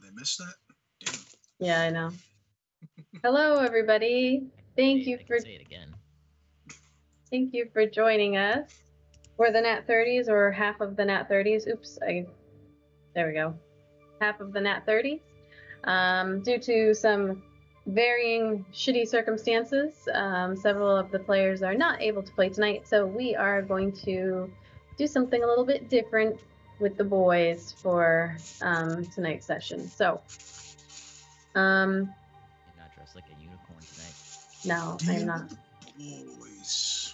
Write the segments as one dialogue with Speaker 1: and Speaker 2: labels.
Speaker 1: I missed that? Damn.
Speaker 2: Yeah, I know. Hello, everybody. Thank you for
Speaker 3: say it again.
Speaker 2: Thank you for joining us. We're the NAT30s, or half of the NAT30s. Oops, there we go. Half of the NAT30s. Due to some varying shitty circumstances, several of the players are not able to play tonight, so we are going to do something a little bit different with the boys for tonight's session. So,
Speaker 3: You're not dressed like a unicorn tonight.
Speaker 2: No, I'm not.
Speaker 1: Boys.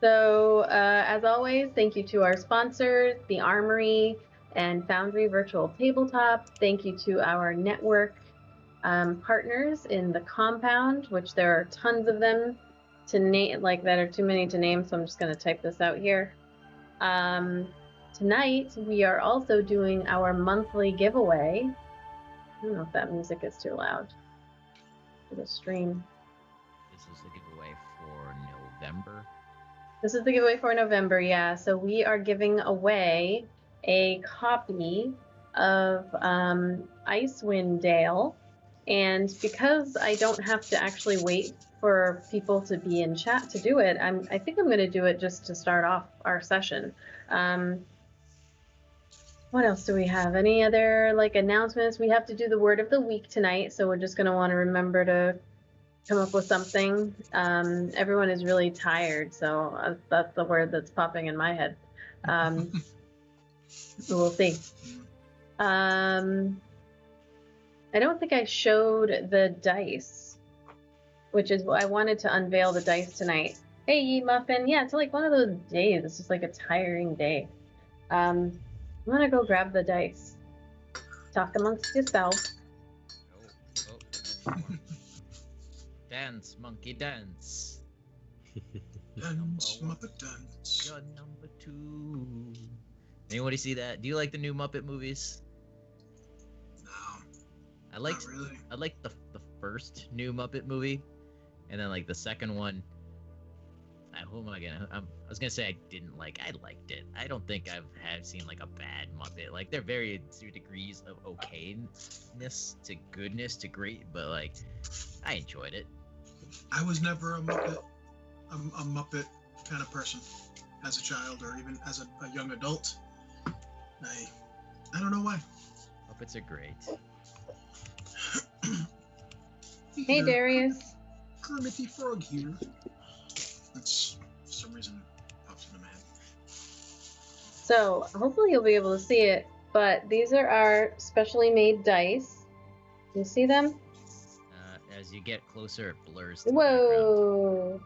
Speaker 2: So, as always, thank you to our sponsors, The Armory and Foundry Virtual Tabletop. Thank you to our network partners in the compound, which there are tons of them to name, like that are too many to name, so I'm just going to type this out here. Tonight, we are also doing our monthly giveaway. I don't know if that music is too loud for the stream.
Speaker 3: This is the giveaway for November.
Speaker 2: This is the giveaway for November, yeah. So we are giving away a copy of Icewind Dale. And because I don't have to actually wait for people to be in chat to do it, I think I'm going to do it just to start off our session. What else do we have? Any other like announcements? We have to do the word of the week tonight, so we're just going to want to remember to come up with something. Everyone is really tired, so that's the word that's popping in my head. We'll see. I don't think I showed the dice, which is I wanted to unveil the dice tonight. Hey, Muffin. Yeah, it's like one of those days. It's just like a tiring day. I'm gonna go grab the dice. Talk amongst yourselves.
Speaker 3: Oh. Dance, monkey, dance.
Speaker 1: Dance, Muppet dance.
Speaker 3: You're number 2. Anybody see that? Do you like the new Muppet movies?
Speaker 1: No,
Speaker 3: I liked
Speaker 1: not really.
Speaker 3: I liked the first new Muppet movie, and then like the second one. Who am I gonna? I was gonna say I didn't like. I liked it. I don't think have seen like a bad Muppet. Like they're very degrees of okayness to goodness to great, but like I enjoyed it.
Speaker 1: I was never a Muppet kind of person as a child or even as a young adult. I don't know why.
Speaker 3: Muppets are great.
Speaker 2: Hey, Darius.
Speaker 1: Kermity Frog here. That's for some reason pops into my head.
Speaker 2: So hopefully you'll be able to see it, but these are our specially made dice. Can you see them?
Speaker 3: As you get closer, it blurs. To
Speaker 2: Whoa!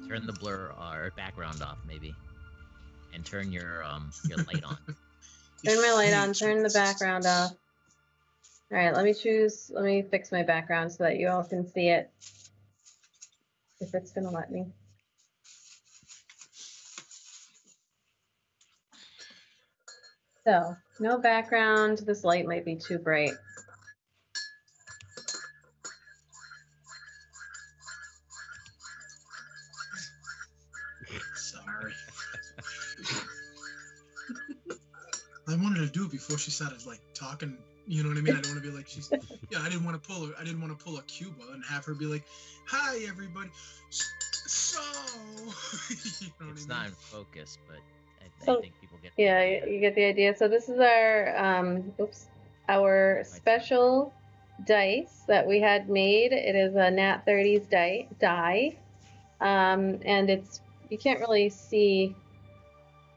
Speaker 3: The turn the blur or background off, maybe, and turn your light on.
Speaker 2: Turn my light on. Turn the background off. All right, let me choose. Let me fix my background so that you all can see it. If it's gonna let me. So, no background. This light might be too bright.
Speaker 1: Sorry. I wanted to do it before she started like talking. You know what I mean? I don't want to be like she's. Yeah, I didn't want to pull a Cuba and have her be like, "Hi, everybody." So. You know
Speaker 3: It's
Speaker 1: what I
Speaker 3: not
Speaker 1: mean?
Speaker 3: in focus, but I think people get.
Speaker 2: Yeah, you get the idea. So this is our special dice that we had made. It is a NAT30s die, and it's you can't really see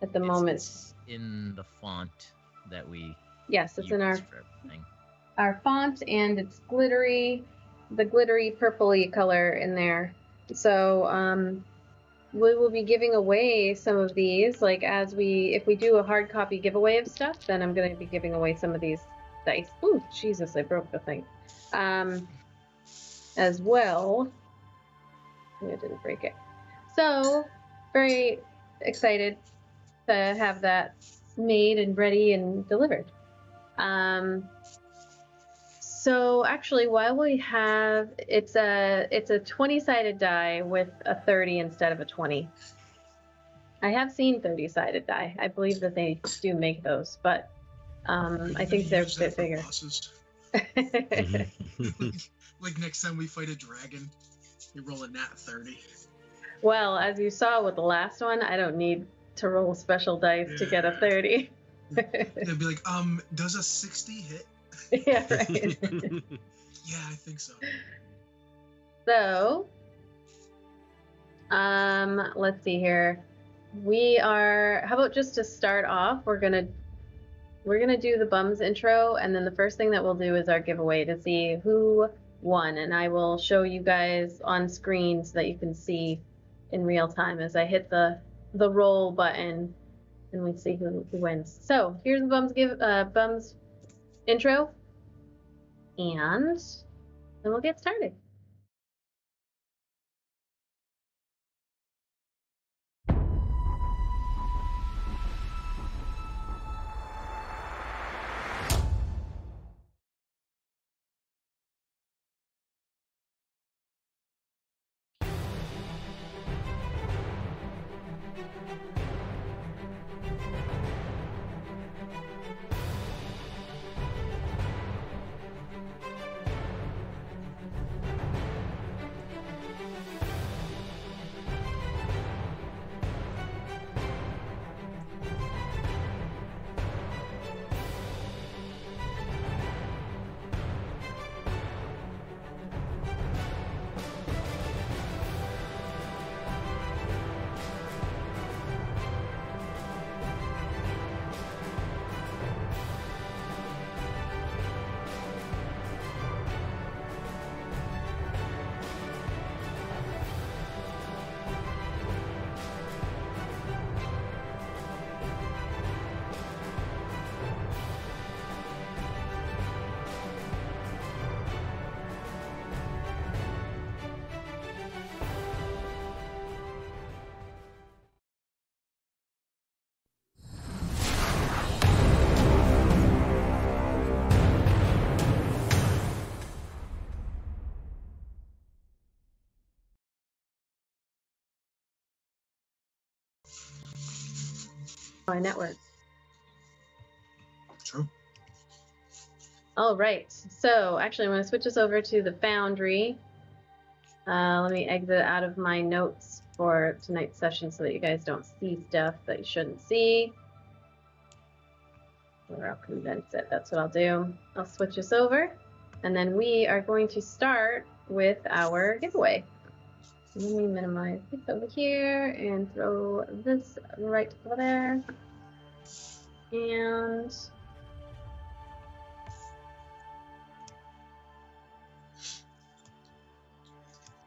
Speaker 2: at the moment.
Speaker 3: It's in the font that we.
Speaker 2: Yes, it's in our
Speaker 3: everything.
Speaker 2: Our font, and it's glittery, the glittery purpley color in there. So we will be giving away some of these, like if we do a hard copy giveaway of stuff, then I'm going to be giving away some of these dice. Ooh, Jesus, I broke the thing. As well. I didn't break it. So, very excited to have that made and ready and delivered. So actually, while we have, it's a 20-sided die with a 30 instead of a 20. I have seen 30-sided die. I believe that they do make those, but I think they're a
Speaker 1: Use that
Speaker 2: bit
Speaker 1: for
Speaker 2: bigger.
Speaker 1: bosses.
Speaker 4: Mm-hmm.
Speaker 1: Like next time we fight a dragon, you roll a nat 30.
Speaker 2: Well, as you saw with the last one, I don't need to roll special dice to get a
Speaker 1: Yeah.
Speaker 2: 30.
Speaker 1: They'd be like, does a 60 hit?
Speaker 2: Yeah, right.
Speaker 1: Yeah, I think so.
Speaker 2: So, let's see here. How about just to start off, we're gonna do the bums intro, and then the first thing that we'll do is our giveaway to see who won, and I will show you guys on screen so that you can see in real time as I hit the roll button, and we see who wins. So here's the bums intro, and then we'll get started. My network.
Speaker 1: True.
Speaker 2: All right. So actually, I'm going to switch us over to the Foundry. Let me exit out of my notes for tonight's session so that you guys don't see stuff that you shouldn't see. Or I'll condense it. That's what I'll do. I'll switch us over. And then we are going to start with our giveaway. Let me minimize this over here and throw this right over there. And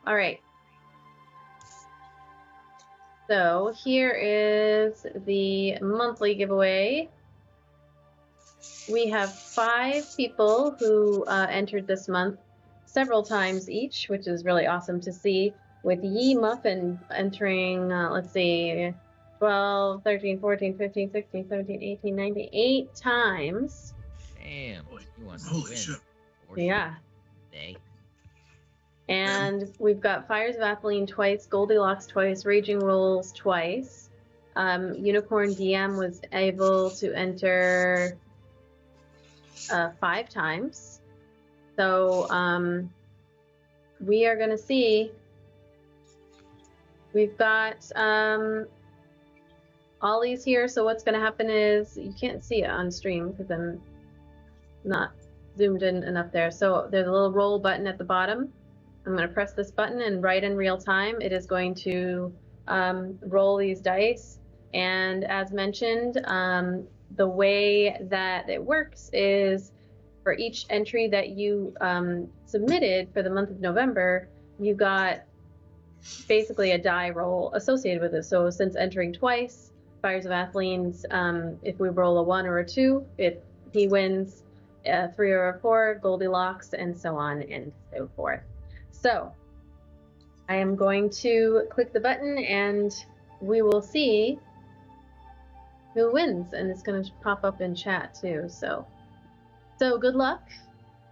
Speaker 2: all right. So here is the monthly giveaway. We have 5 people who entered this month several times each, which is really awesome to see, with Yee Muffin entering, let's see, 12, 13, 14, 15, 16, 17, 18, 19, 8 times.
Speaker 3: Damn. He wants to
Speaker 1: Holy
Speaker 3: win.
Speaker 1: shit.
Speaker 2: Yeah.
Speaker 3: Day.
Speaker 2: And we've got Fires of Atheline twice, Goldilocks twice, Raging Rolls twice. Unicorn DM was able to enter 5 times. So we are going to see. We've got Ollie's here. So what's going to happen is you can't see it on stream because I'm not zoomed in enough there. So there's a little roll button at the bottom. I'm going to press this button, and right in real time, it is going to roll these dice. And as mentioned, the way that it works is for each entry that you submitted for the month of November, you got basically a die roll associated with it. So since entering twice, Fires of Athlene's, if we roll a 1 or a 2, he wins 3 or a 4, Goldilocks, and so on and so forth. So I am going to click the button and we will see who wins, and it's going to pop up in chat too. So good luck.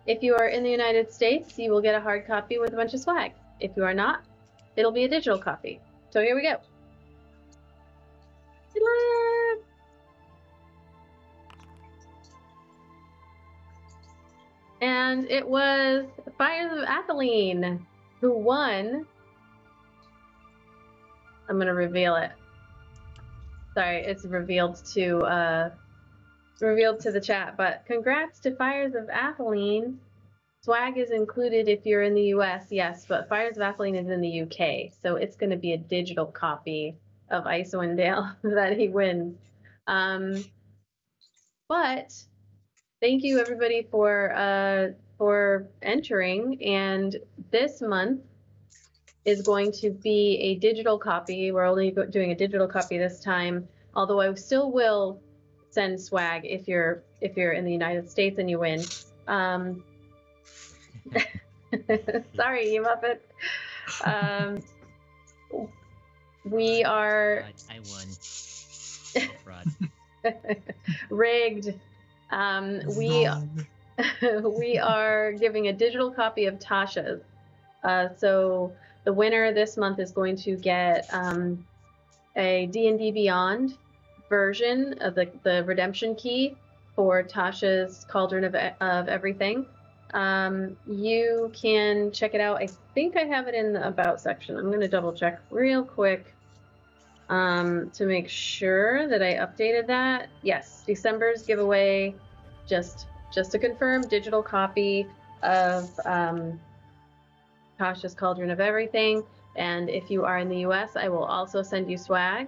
Speaker 2: If you are in the United States, you will get a hard copy with a bunch of swag. If you are not, it'll be a digital copy. So here we go. Good luck. And it was Fires of Atheline who won. I'm going to reveal it. Sorry, it's revealed to the chat, but congrats to Fires of Atheline. Swag is included if you're in the US, yes, but Fires of Atheline is in the UK, so it's going to be a digital copy of Icewind Dale that he wins. But thank you everybody for entering, and this month is going to be a digital copy. We're only doing a digital copy this time, although I still will send swag if you're in the United States and you win. Sorry, you Muppet. We are.
Speaker 3: I won. Oh, fraud.
Speaker 2: Rigged. We are giving a digital copy of Tasha's. So the winner this month is going to get a D&D Beyond version of the redemption key for Tasha's Cauldron of Everything. You can check it out. I think I have it in the About section. I'm going to double check real quick to make sure that I updated that. Yes, December's giveaway, just to confirm, digital copy of Tasha's Cauldron of Everything. And if you are in the US, I will also send you swag,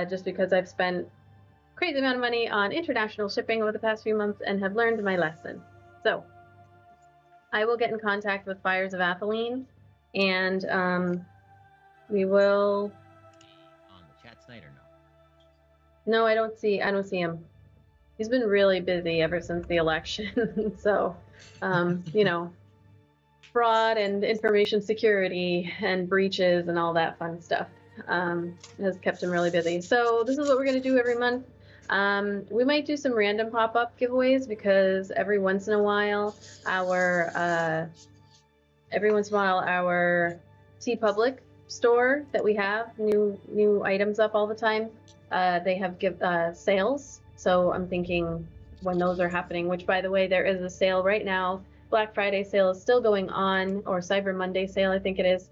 Speaker 2: just because I've spent a crazy amount of money on international shipping over the past few months and have learned my lesson. So I will get in contact with Fires of Atheline, and we will.
Speaker 3: On the chat tonight or
Speaker 2: no? No, I don't see him. He's been really busy ever since the election. So, you know, fraud and information security and breaches and all that fun stuff has kept him really busy. So this is what we're going to do every month. We might do some random pop-up giveaways because every once in a while our TeePublic store that we have new items up all the time. They have sales. So I'm thinking when those are happening, which by the way, there is a sale right now. Black Friday sale is still going on, or Cyber Monday sale, I think it is,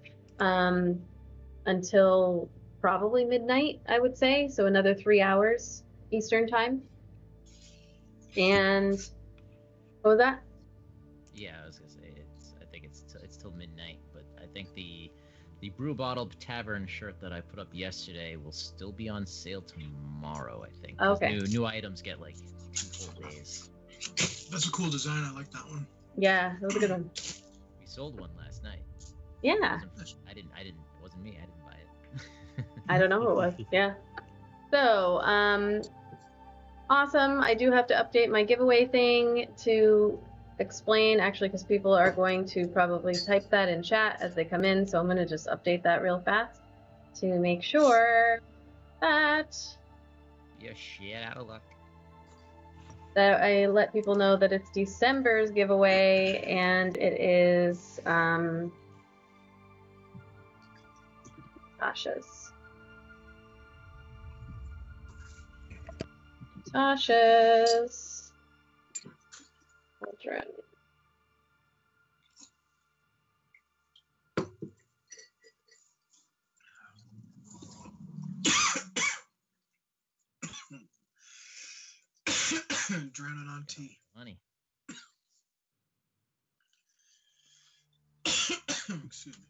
Speaker 2: until probably midnight, I would say. So another 3 hours Eastern time. And what was that?
Speaker 3: Yeah, I was gonna say I think it's till midnight, but I think the Brew Bottle Tavern shirt that I put up yesterday will still be on sale tomorrow, I think.
Speaker 2: Okay.
Speaker 3: New items get like 2 full days.
Speaker 1: That's a cool design. I like that one.
Speaker 2: Yeah, that was a good one.
Speaker 3: We sold one last night.
Speaker 2: Yeah.
Speaker 3: It wasn't me. I didn't buy it.
Speaker 2: I don't know who it was. Yeah. So, awesome. I do have to update my giveaway thing to explain, actually, because people are going to probably type that in chat as they come in. So I'm going to just update that real fast to make sure that
Speaker 3: You're shit out of luck.
Speaker 2: that I let people know that it's December's giveaway, and it is Tasha's. Cauldron.
Speaker 1: Drowning on tea.
Speaker 3: Money.
Speaker 1: Excuse me.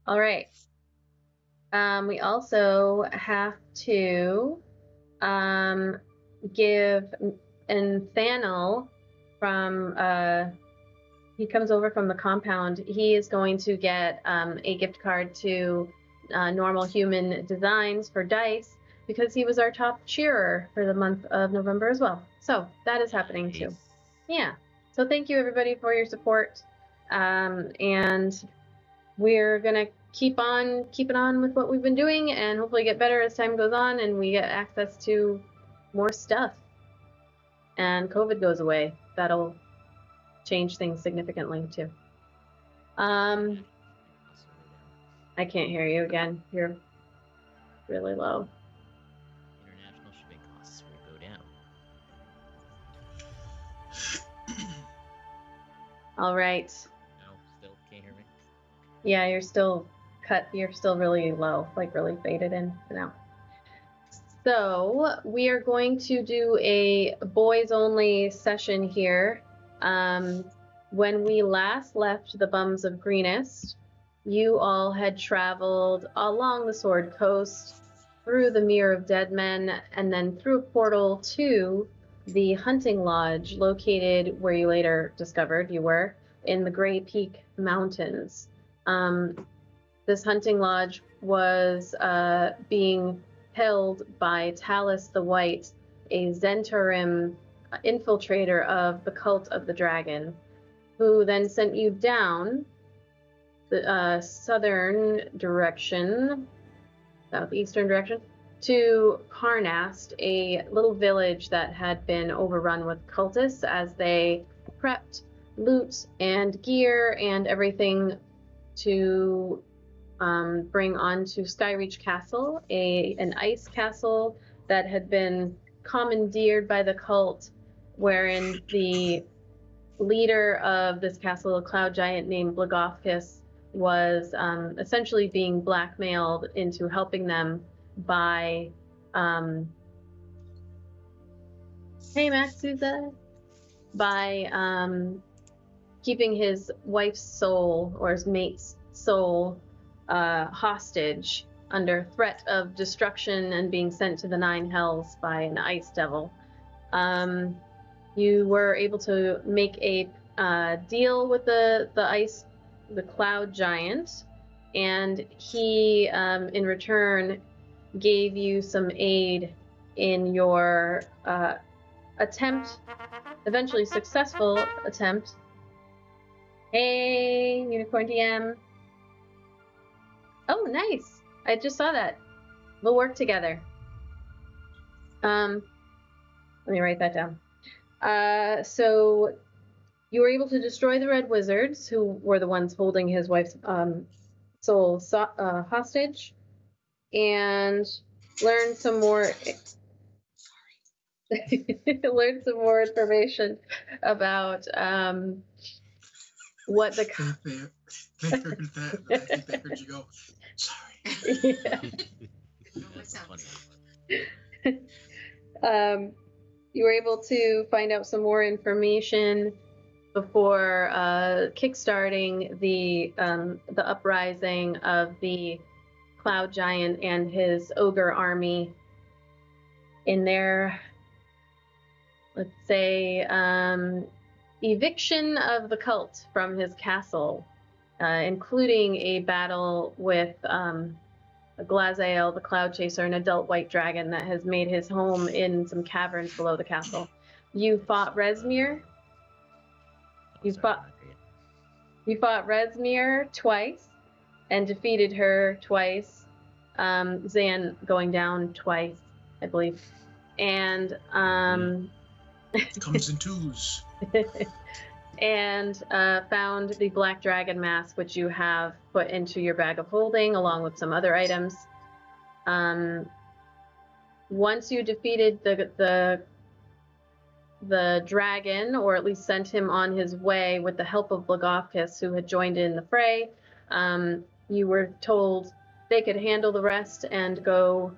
Speaker 2: All right. We also have to give Nathaniel from he comes over from the compound. He is going to get a gift card to Normal Human Designs for dice because he was our top cheerer for the month of November as well. So that is happening too. Yeah. So thank you everybody for your support, and we're gonna keep on keeping on with what we've been doing and hopefully get better as time goes on and we get access to more stuff and COVID goes away. That'll change things significantly too. I can't hear you again. You're really low.
Speaker 3: International shipping costs will go down.
Speaker 2: All right.
Speaker 3: No, still can't hear me.
Speaker 2: Yeah, you're still cut. You're still really low, like really faded in and out. So we are going to do a boys only session here. When we last left the Bums of Greenest, you all had traveled along the Sword Coast, through the Mirror of Dead Men, and then through a portal to the hunting lodge located where you later discovered you were in the Gray Peak Mountains. This hunting lodge was being held by Talus the White, a Zentarim infiltrator of the Cult of the Dragon, who then sent you down the southern direction, southeastern direction, to Karnast, a little village that had been overrun with cultists as they prepped loot and gear and everything to bring onto Skyreach Castle, an ice castle that had been commandeered by the cult, wherein the leader of this castle, a cloud giant named Blagofkis, was essentially being blackmailed into helping them by hey Maxuza, by keeping his wife's soul or his mate's soul hostage under threat of destruction and being sent to the Nine Hells by an ice devil. You were able to make a deal with the cloud giant, and he, in return, gave you some aid in your eventually successful attempt. Hey, Unicorn DM. Oh, nice. I just saw that. We'll work together. Let me write that down. So you were able to destroy the Red Wizards, who were the ones holding his wife's soul hostage, and learn some more learn some more information about what the
Speaker 1: they heard that, but I think they heard you go, sorry.
Speaker 2: Yeah.
Speaker 3: That's funny.
Speaker 2: You were able to find out some more information before kickstarting the uprising of the Cloud Giant and his ogre army in their, let's say, eviction of the cult from his castle, including a battle with Glazael, the Cloud Chaser, an adult white dragon that has made his home in some caverns below the castle. You fought Resmir. You fought Resmir twice and defeated her twice. Zan going down twice, I believe. And
Speaker 1: comes in twos.
Speaker 2: And found the black dragon mask, which you have put into your bag of holding along with some other items. Once you defeated the dragon, or at least sent him on his way with the help of Blagofkis, who had joined in the fray, you were told they could handle the rest and go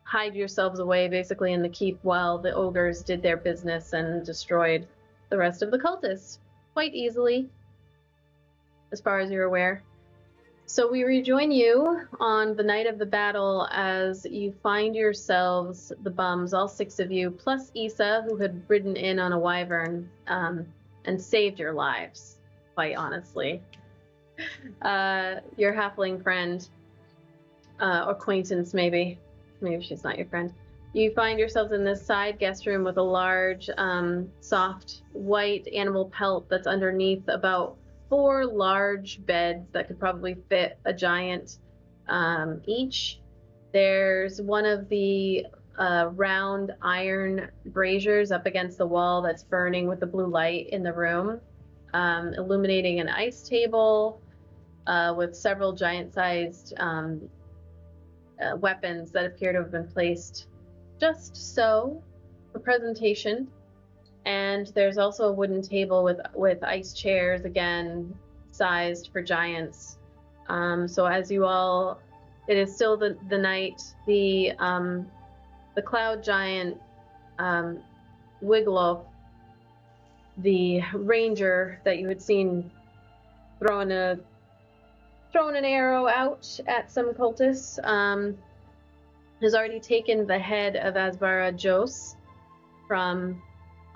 Speaker 2: hide yourselves away basically in the keep while the ogres did their business and destroyed the rest of the cultists quite easily, as far as you're aware. So we rejoin you on the night of the battle as you find yourselves, the bums, all 6 of you, plus Issa, who had ridden in on a wyvern and saved your lives, quite honestly. Your halfling friend, acquaintance maybe she's not your friend. You find yourselves in this side guest room with a large, soft, white animal pelt that's underneath about 4 large beds that could probably fit a giant each. There's one of the round iron braziers up against the wall that's burning with the blue light in the room, illuminating an ice table with several giant-sized weapons that appear to have been placed just so for presentation. And there's also a wooden table with ice chairs, again, sized for giants. So as you all, it is still the night. The cloud giant Wigglow, the ranger that you had seen throwing an arrow out at some cultists, has already taken the head of Asbara Jos from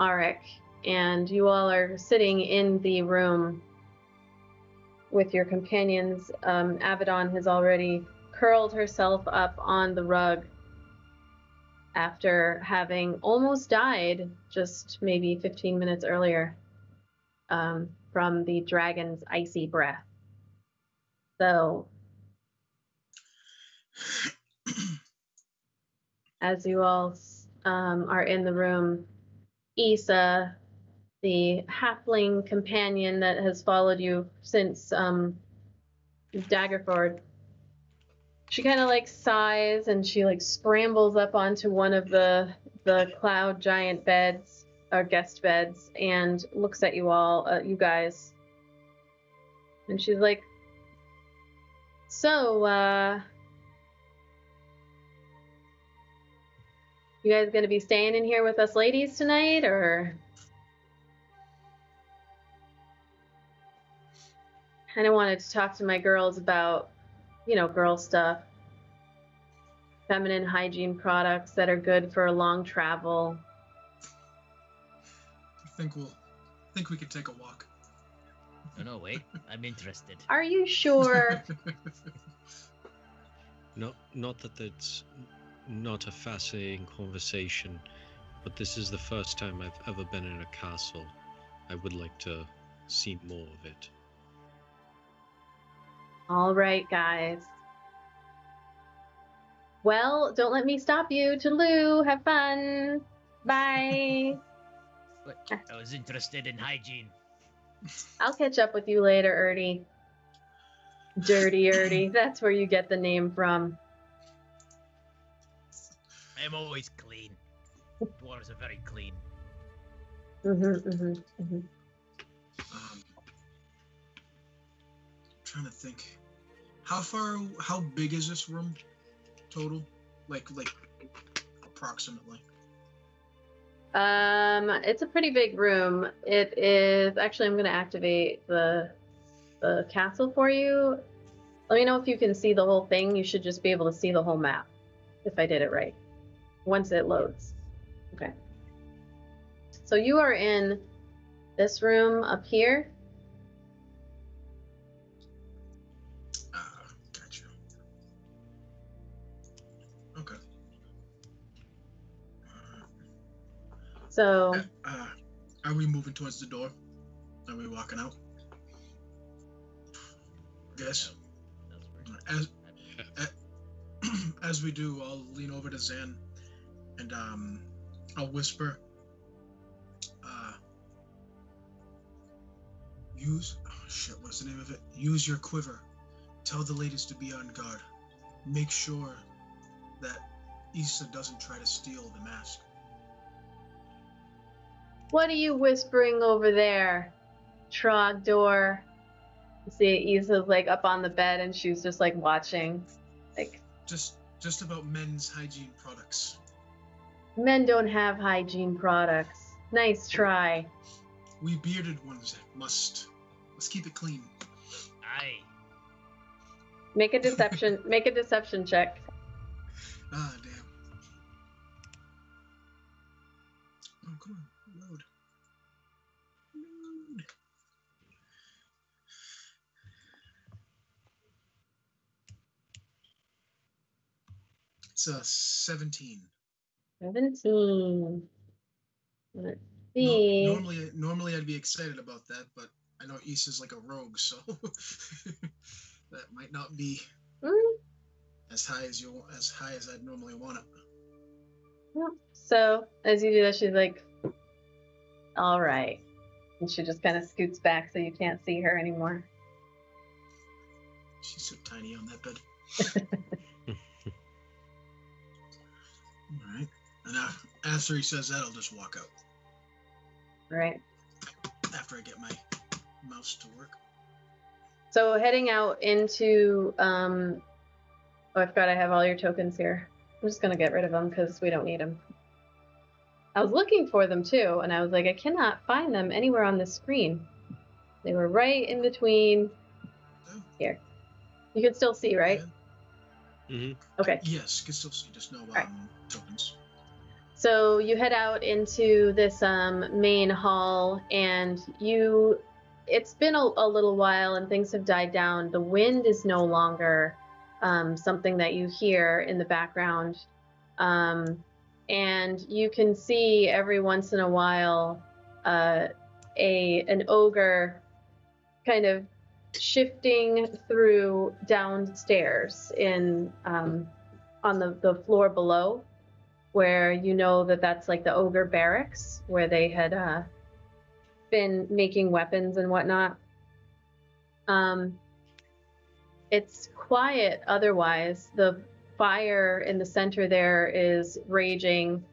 Speaker 2: Arik, and you all are sitting in the room with your companions. Abaddon has already curled herself up on the rug after having almost died just maybe 15 minutes earlier from the dragon's icy breath. So, as you all are in the room, Issa, the halfling companion that has followed you since Daggerford, she kind of like sighs and she like scrambles up onto one of the cloud giant beds or guest beds and looks at you all, you guys, and she's like, "So, you guys gonna be staying in here with us ladies tonight, or?" And I wanted to talk to my girls about, girl stuff. Feminine hygiene products that are good for long travel.
Speaker 1: I think we could take a walk.
Speaker 3: No, wait. I'm interested.
Speaker 2: Are you sure?
Speaker 4: Not that it's not a fascinating conversation, but this is the first time I've ever been in a castle. I would like to see more of it.
Speaker 2: All right, guys. Well, don't let me stop you. Toodaloo, have fun. Bye.
Speaker 3: But I was interested in hygiene.
Speaker 2: I'll catch up with you later, Ernie. Dirty Ernie. That's where you get the name from.
Speaker 3: I'm always clean. Dwarves are very clean.
Speaker 1: I'm trying to think. How big is this room total? Like approximately.
Speaker 2: It's a pretty big room. It is actually, I'm gonna activate the castle for you. Let me know if you can see the whole thing. You should just be able to see the whole map if I did it right once it loads. Okay. So you are in this room up here.
Speaker 1: Gotcha. Okay.
Speaker 2: So.
Speaker 1: Are we moving towards the door? Are we walking out? Yes. As we do, I'll lean over to Zan and I'll whisper. What's the name of it? Use your quiver. Tell the ladies to be on guard. Make sure that Issa doesn't try to steal the mask.
Speaker 2: What are you whispering over there, Trogdor? You see, Issa's like up on the bed and she's just like watching. Like,
Speaker 1: just about men's hygiene products.
Speaker 2: Men don't have hygiene products. Nice try.
Speaker 1: We bearded ones must. Let's keep it clean.
Speaker 3: Aye.
Speaker 2: Make a deception check.
Speaker 1: Ah, damn. Oh, come on. Load. It's 17.
Speaker 2: 17. Let's see.
Speaker 1: Normally I'd be excited about that, but I know Issa's like a rogue, so that might not be as high as I'd normally want it.
Speaker 2: So as you do that, she's like, "All right," and she just kind of scoots back so you can't see her anymore.
Speaker 1: She's so tiny on that bed. All right, and after he says that, I'll just walk out.
Speaker 2: Right.
Speaker 1: After I get my mouse to work.
Speaker 2: So heading out into, oh, I forgot I have all your tokens here. I'm just gonna get rid of them because we don't need them. I was looking for them too, and I was like, I cannot find them anywhere on the screen. They were right in between.
Speaker 1: Oh.
Speaker 2: Here. You can still see, right?
Speaker 4: Mm-hmm.
Speaker 2: Okay.
Speaker 1: Yes, can still see, just no
Speaker 2: Right.
Speaker 1: tokens.
Speaker 2: So you head out into this main hall, and it's been a little while and things have died down. The wind is no longer something that you hear in the background. And you can see every once in a while an ogre kind of shifting through downstairs on the floor below, where you know that's like the ogre barracks where they had been making weapons and whatnot. It's quiet otherwise. The fire in the center there is raging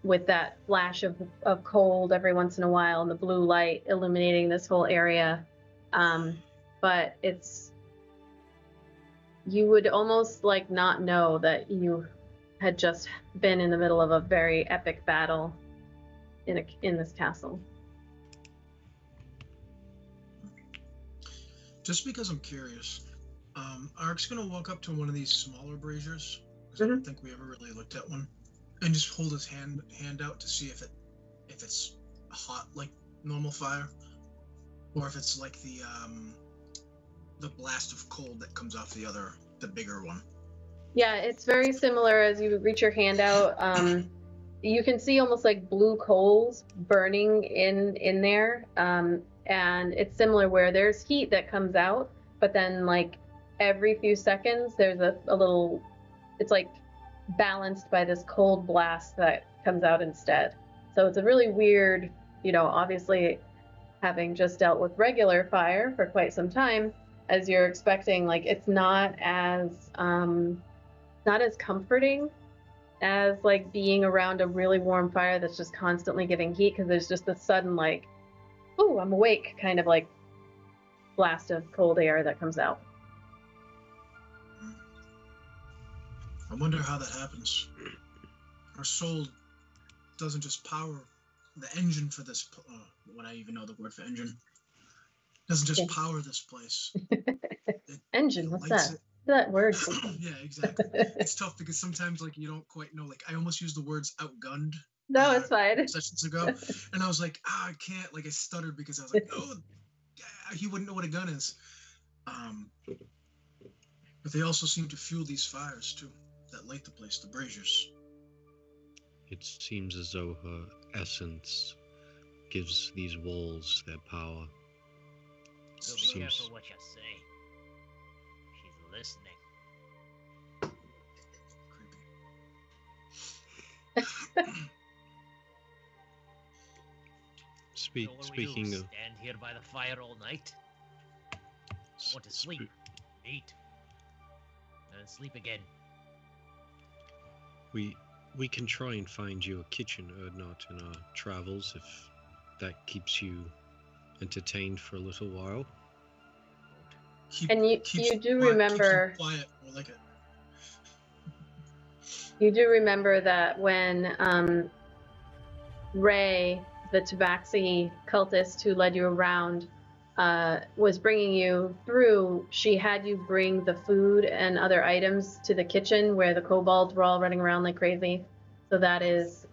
Speaker 2: with that flash of cold every once in a while and the blue light illuminating this whole area. But you would almost like not know that you had just been in the middle of a very epic battle in this castle.
Speaker 1: Just because I'm curious, Ark's gonna walk up to one of these smaller braziers, because I don't think we ever really looked at one, and just hold his hand out to see if it's hot like normal fire, or if it's like the blast of cold that comes off the bigger one.
Speaker 2: Yeah, it's very similar. As you reach your hand out, you can see almost like blue coals burning in there. And it's similar where there's heat that comes out, but then like every few seconds there's a little, it's like balanced by this cold blast that comes out instead. So it's a really weird, obviously having just dealt with regular fire for quite some time, as you're expecting, like it's not as comforting as like being around a really warm fire that's just constantly giving heat, because there's just this sudden like, oh, I'm awake kind of like blast of cold air that comes out.
Speaker 1: I wonder how that happens. Our soul doesn't just power the engine for this, when I even know the word for engine, doesn't just power this place.
Speaker 2: Engine, what's that? That word.
Speaker 1: Yeah, exactly. It's tough because sometimes like you don't quite know. Like I almost used the words outgunned.
Speaker 2: No, it's fine.
Speaker 1: Sessions ago, and I was like, I can't. Like I stuttered because I was like, oh, he wouldn't know what a gun is. But they also seem to fuel these fires too, that light the place, the braziers.
Speaker 4: It seems as though her essence gives these walls their power.
Speaker 3: So be careful what you say. She's listening.
Speaker 1: Creepy.
Speaker 4: Speaking of...
Speaker 3: Stand here by the fire all night? Want to sleep, eat, and then sleep again.
Speaker 4: We can try and find you a kitchen, Erdnot, in our travels, if that keeps you entertained for a little while.
Speaker 2: And you do remember...
Speaker 1: Quiet. I like it.
Speaker 2: You do remember that when Ray, the Tabaxi cultist who led you around, was bringing you through, she had you bring the food and other items to the kitchen where the kobolds were all running around like crazy. So that is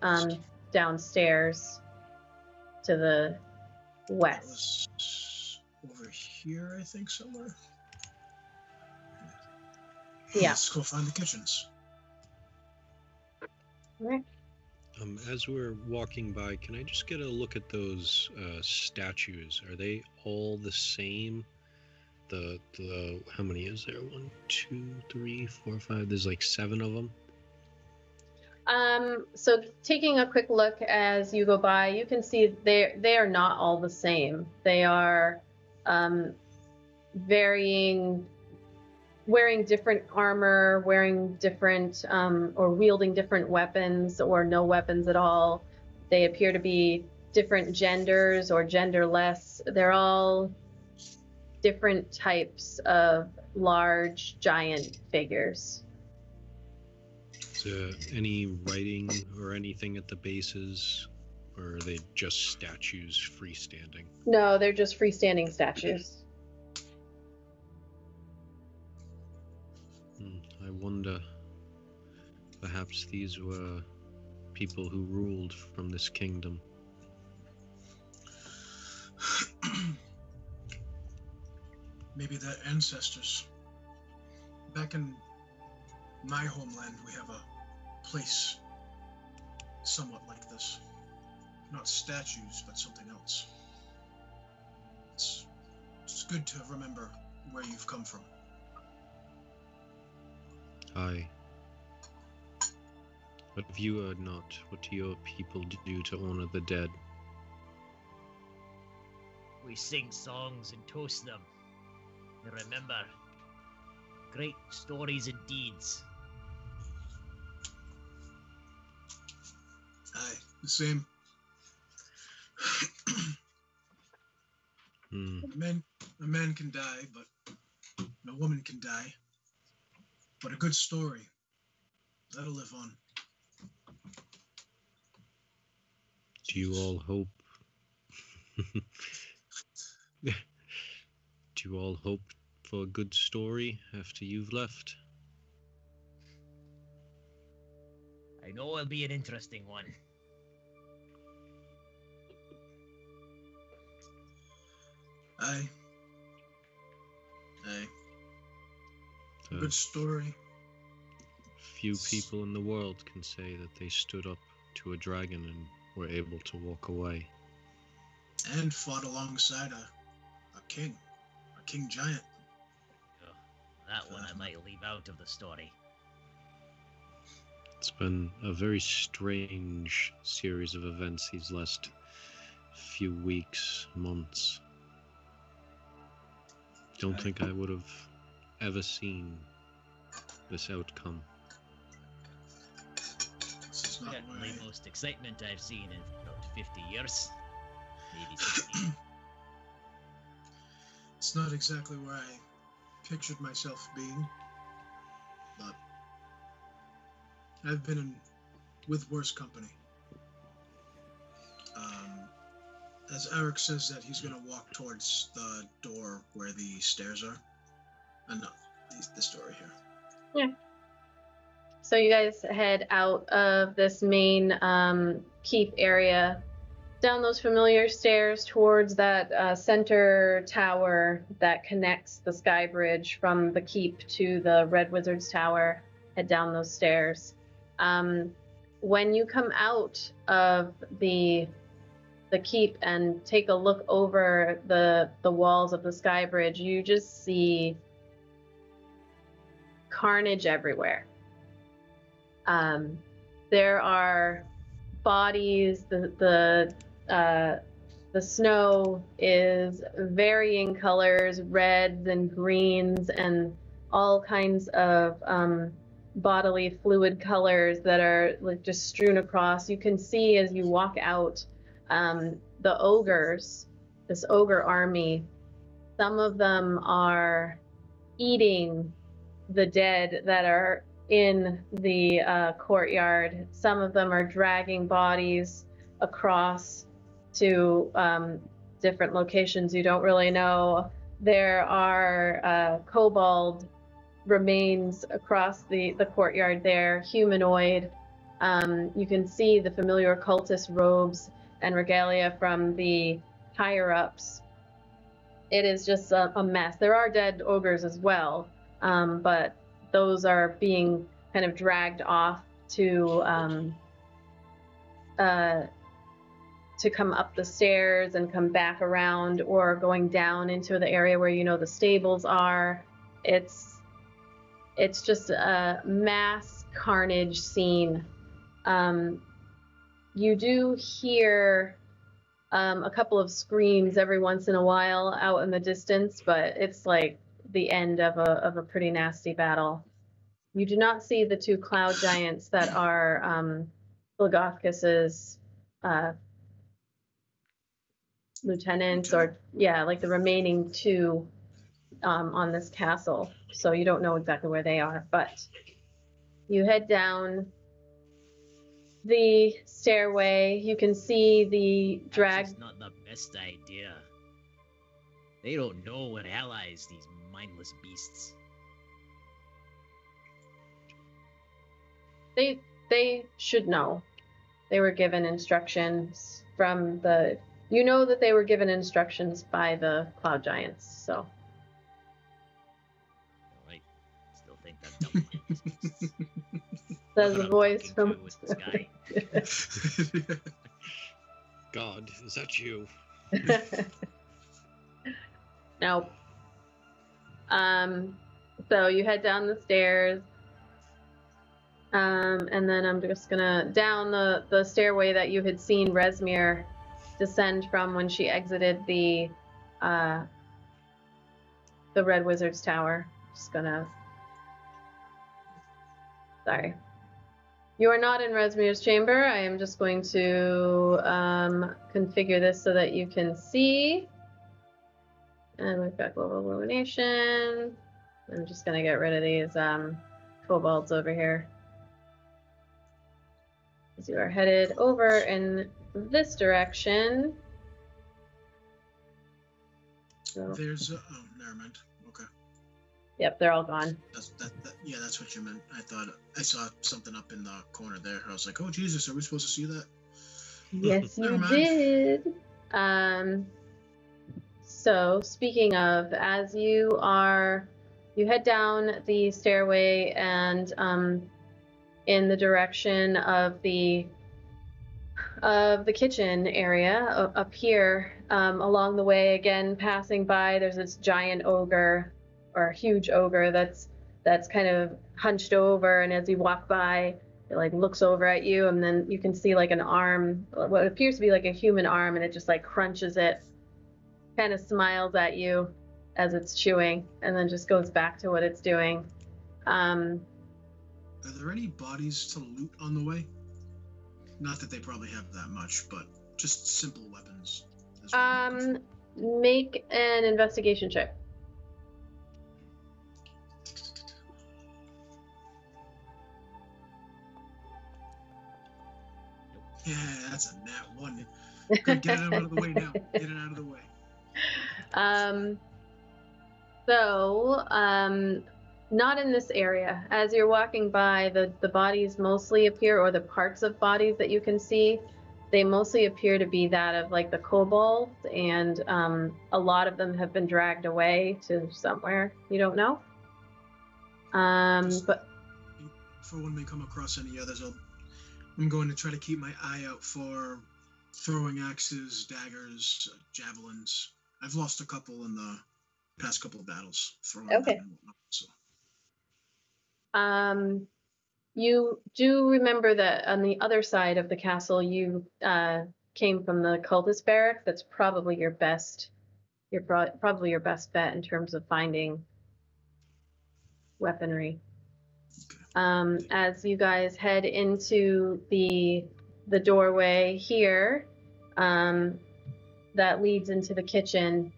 Speaker 2: downstairs to the west.
Speaker 1: That was over here, I think, somewhere.
Speaker 2: Yeah.
Speaker 1: Let's go find the kitchens.
Speaker 2: All right.
Speaker 4: As we're walking by, can I just get a look at those statues? Are they all the same? The how many is there? 1, 2, 3, 4, 5. There's like 7 of them.
Speaker 2: So taking a quick look as you go by, you can see they are not all the same. They are wearing different armor, wearing different or wielding different weapons or no weapons at all. They appear to be different genders or genderless. They're all different types of large, giant figures.
Speaker 4: Is there any writing or anything at the bases, or are they just statues freestanding?
Speaker 2: No, they're just freestanding statues.
Speaker 4: I wonder, perhaps these were people who ruled from this kingdom.
Speaker 1: Maybe their ancestors. Back in my homeland, we have a place somewhat like this. Not statues, but something else. It's good to remember where you've come from.
Speaker 4: Aye. But if you are not, what do your people do to honor the dead?
Speaker 3: We sing songs and toast them. And remember, great stories and deeds.
Speaker 1: Aye, the same. A man can die, but a woman can die. But a good story, that'll live on.
Speaker 4: Do you all hope? Do you all hope for a good story after you've left?
Speaker 3: I know it'll be an interesting one.
Speaker 1: Aye. A good story.
Speaker 4: Few people in the world can say that they stood up to a dragon and were able to walk away.
Speaker 1: And fought alongside a king giant.
Speaker 3: That one I might leave out of the story.
Speaker 4: It's been a very strange series of events these last few weeks, months. Don't think I would have ever seen this outcome.
Speaker 1: This is not
Speaker 3: Certainly
Speaker 1: where
Speaker 3: most excitement I've seen in about 50 years. Maybe 60.
Speaker 1: It's not exactly where I pictured myself being, but I've been with worse company. As Eric says that he's going to walk towards the door where the stairs are. No, this door right here.
Speaker 2: Yeah. So you guys head out of this main keep area, down those familiar stairs towards that center tower that connects the sky bridge from the keep to the Red Wizard's Tower. Head down those stairs. When you come out of the keep and take a look over the walls of the sky bridge, you just see carnage everywhere. There are bodies. The snow is varying colors, reds and greens, and all kinds of bodily fluid colors that are like just strewn across. You can see as you walk out the ogres, this ogre army. Some of them are eating the dead that are in the courtyard. Some of them are dragging bodies across to different locations you don't really know. There are kobold remains across the courtyard there, humanoid. You can see the familiar cultist robes and regalia from the higher-ups. It is just a mess. There are dead ogres as well, but those are being kind of dragged off to come up the stairs and come back around, or going down into the area where you know the stables are. It's just a mass carnage scene. You do hear a couple of screams every once in a while out in the distance, but it's like the end of a pretty nasty battle. You do not see the two cloud giants that are Blagothkus's lieutenants or like the remaining 2 on this castle. So you don't know exactly where they are, but you head down the stairway. You can see the drag.
Speaker 3: That's not the best idea. They don't know what allies these mindless beasts.
Speaker 2: They should know. They were given instructions from the. You know that they were given instructions by the cloud giants. So.
Speaker 3: I still think that dumb mindless beasts.
Speaker 2: There's
Speaker 3: Look
Speaker 2: a
Speaker 3: what I'm
Speaker 2: voice
Speaker 3: talking
Speaker 2: from.
Speaker 3: to with this guy.
Speaker 4: God, is that you?
Speaker 2: Nope. So you head down the stairs. And then I'm just gonna down the stairway that you had seen Resmir descend from when she exited the Red Wizard's Tower. Just gonna. Sorry. You are not in Resmir's chamber. I am just going to configure this so that you can see. And we've got global illumination. I'm just gonna get rid of these kobolds over here. As you are headed over in this direction. So,
Speaker 1: There's oh, never mind. Okay.
Speaker 2: yep, they're all gone.
Speaker 1: Yeah, that's what you meant. I thought I saw something up in the corner there. I was like, oh Jesus, are we supposed to see that?
Speaker 2: Yes,
Speaker 1: Never
Speaker 2: you
Speaker 1: mind.
Speaker 2: did. So speaking of, as you head down the stairway and in the direction of the kitchen area up here, along the way, again passing by, there's this giant ogre or huge ogre that's kind of hunched over, and as you walk by, it like looks over at you, and then you can see like an arm, what appears to be like a human arm, and it just like crunches it, kind of smiles at you as it's chewing, and then just goes back to what it's doing.
Speaker 1: Are there any bodies to loot on the way? Not that they probably have that much, but just simple weapons. is what I'm looking
Speaker 2: Make an investigation check.
Speaker 1: for. Yeah, that's a nat 1. Good, get it out of the way now. Get it out of the way.
Speaker 2: Not in this area. As you're walking by, the bodies mostly appear, or the parts of bodies that you can see, they mostly appear to be that of like the kobolds, and a lot of them have been dragged away to somewhere you don't know. But
Speaker 1: for when we come across any others, I'm going to try to keep my eye out for throwing axes, daggers, javelins. I've lost a couple in the past couple of battles throwing them and whatnot, so.
Speaker 2: You do remember that on the other side of the castle, you came from the cultist barracks. That's probably your best. Probably your best bet in terms of finding weaponry. As you guys head into the doorway here, that leads into the kitchen,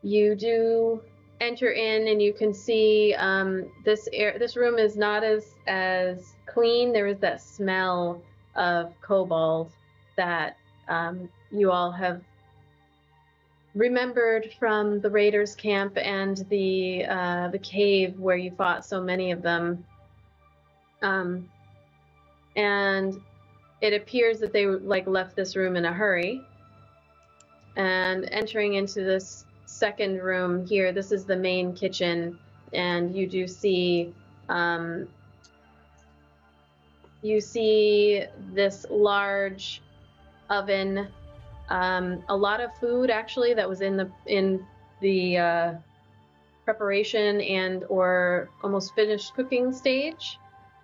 Speaker 2: you do enter in, and you can see this room is not as clean. There is that smell of kobold that you all have remembered from the raiders camp and the cave where you fought so many of them, and it appears that they like left this room in a hurry. And entering into this second room here, this is the main kitchen, and you do see this large oven, a lot of food actually that was in the preparation and or almost finished cooking stage.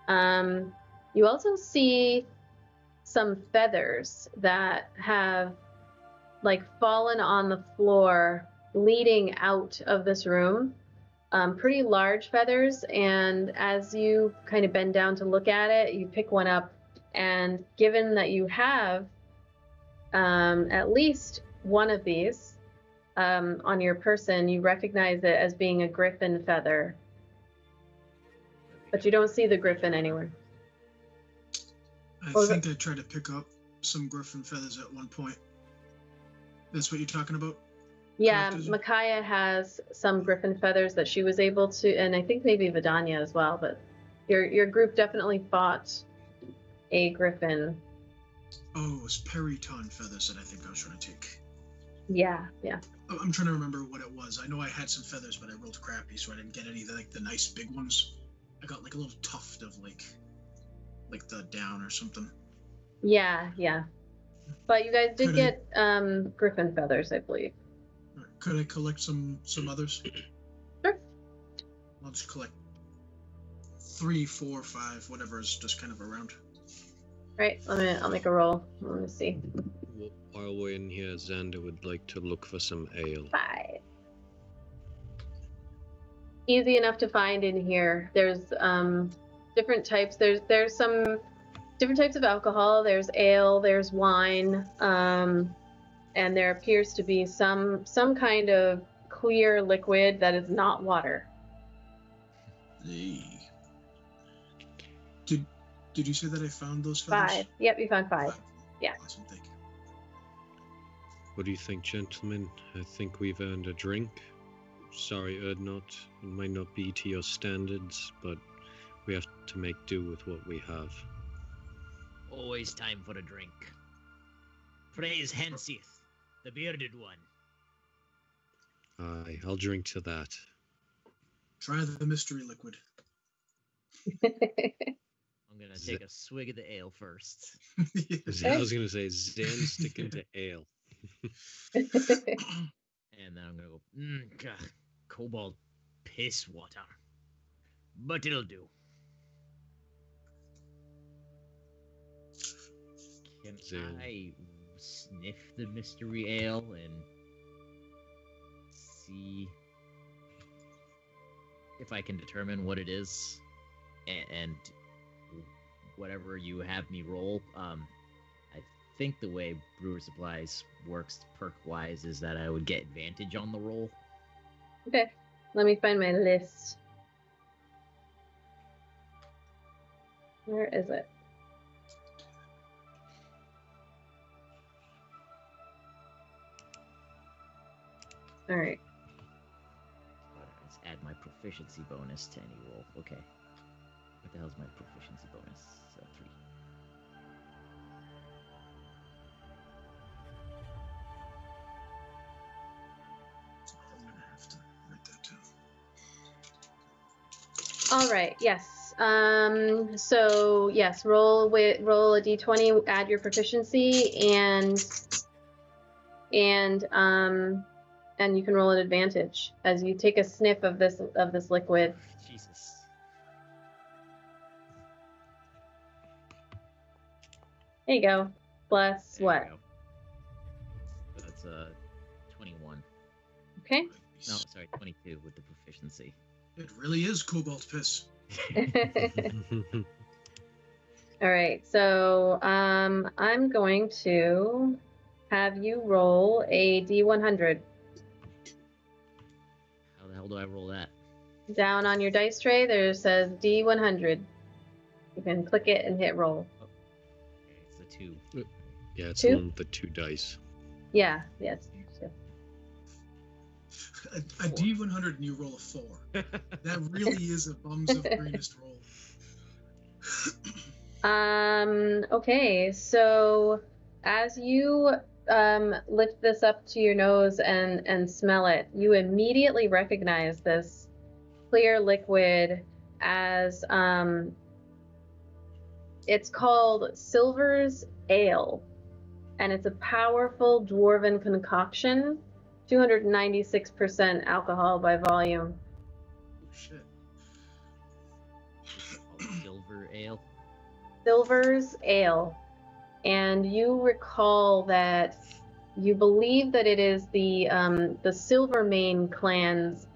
Speaker 2: You also see some feathers that have like fallen on the floor leading out of this room, pretty large feathers, and as you kind of bend down to look at it, you pick one up, and given that you have at least one of these on your person, you recognize it as being a griffin feather, but you don't see the griffin anywhere.
Speaker 1: I
Speaker 2: What was
Speaker 1: think I tried to pick up some griffin feathers at one point. That's what you're talking about?
Speaker 2: Yeah,
Speaker 1: Correct,
Speaker 2: Micaiah has some griffin feathers that she was able to, and I think maybe Vidania as well, but your group definitely fought a griffin.
Speaker 1: Oh, it was periton feathers that I think I was trying to take.
Speaker 2: Yeah.
Speaker 1: I'm trying to remember what it was. I know I had some feathers, but I rolled crappy, so I didn't get any of the nice big ones. I got like a little tuft of like the down or something.
Speaker 2: Yeah. But you guys did
Speaker 1: Could
Speaker 2: get griffin feathers, I believe.
Speaker 1: Could I collect some others?
Speaker 2: Sure.
Speaker 1: I'll just collect 3, 4, 5, whatever is just kind of around.
Speaker 2: Right. I'll make a roll. Let me see.
Speaker 4: While we're in here, Xander would like to look for some ale.
Speaker 2: 5. Easy enough to find in here. There's different types. There's some different types of alcohol. There's ale. There's wine. And there appears to be some kind of clear liquid that is not water.
Speaker 1: Hey. Did you say that I found those feathers?
Speaker 2: 5. Yep, you found 5. Yeah.
Speaker 1: Awesome, thank you.
Speaker 4: What do you think, gentlemen? I think we've earned a drink. Sorry, Erdnot. It might not be to your standards, but we have to make do with what we have.
Speaker 3: Always time for a drink. Praise Hensith, the bearded one.
Speaker 4: Aye, I'll drink to that.
Speaker 1: Try the mystery liquid.
Speaker 3: I'm gonna take a swig of the ale first.
Speaker 4: I was gonna say, Zan sticking to ale.
Speaker 3: And then I'm gonna go, God, cobalt piss water. But it'll do. Can
Speaker 4: Zan.
Speaker 3: I sniff the mystery ale and see if I can determine what it is? And whatever you have me roll, I think the way Brewer Supplies works perk-wise is that I would get advantage on the roll.
Speaker 2: Okay, let me find my list. Where is it? All right.
Speaker 3: Let's add my proficiency bonus to any roll. Okay. What the hell's my proficiency bonus? 3.
Speaker 1: I'm gonna have to write that down.
Speaker 2: All right. Yes. So yes, roll a d20, add your proficiency, and you can roll an advantage as you take a sniff of this liquid.
Speaker 3: Jesus.
Speaker 2: There you go. Plus
Speaker 3: There
Speaker 2: what?
Speaker 3: we go. That's 21.
Speaker 2: Okay.
Speaker 3: No, sorry, 22 with the proficiency.
Speaker 1: It really is cobalt piss.
Speaker 2: All right. So I'm going to have you roll a d100.
Speaker 3: How the hell do I roll that?
Speaker 2: Down on your dice tray, there says D100. You can click it and hit roll.
Speaker 3: Okay, it's a 2.
Speaker 4: Yeah, it's
Speaker 2: 2?
Speaker 4: the one with the 2 dice.
Speaker 2: Yeah, yes.
Speaker 1: A D100 and you roll a 4. That really is a bums of greenest roll.
Speaker 2: Okay, so as you lift this up to your nose and smell it, you immediately recognize this clear liquid as it's called Silver's Ale, and it's a powerful dwarven concoction, 296% alcohol by volume.
Speaker 1: Oh, shit.
Speaker 3: It's called Silver Ale.
Speaker 2: Silver's Ale. And you recall that you believe that it is the Silvermane clan's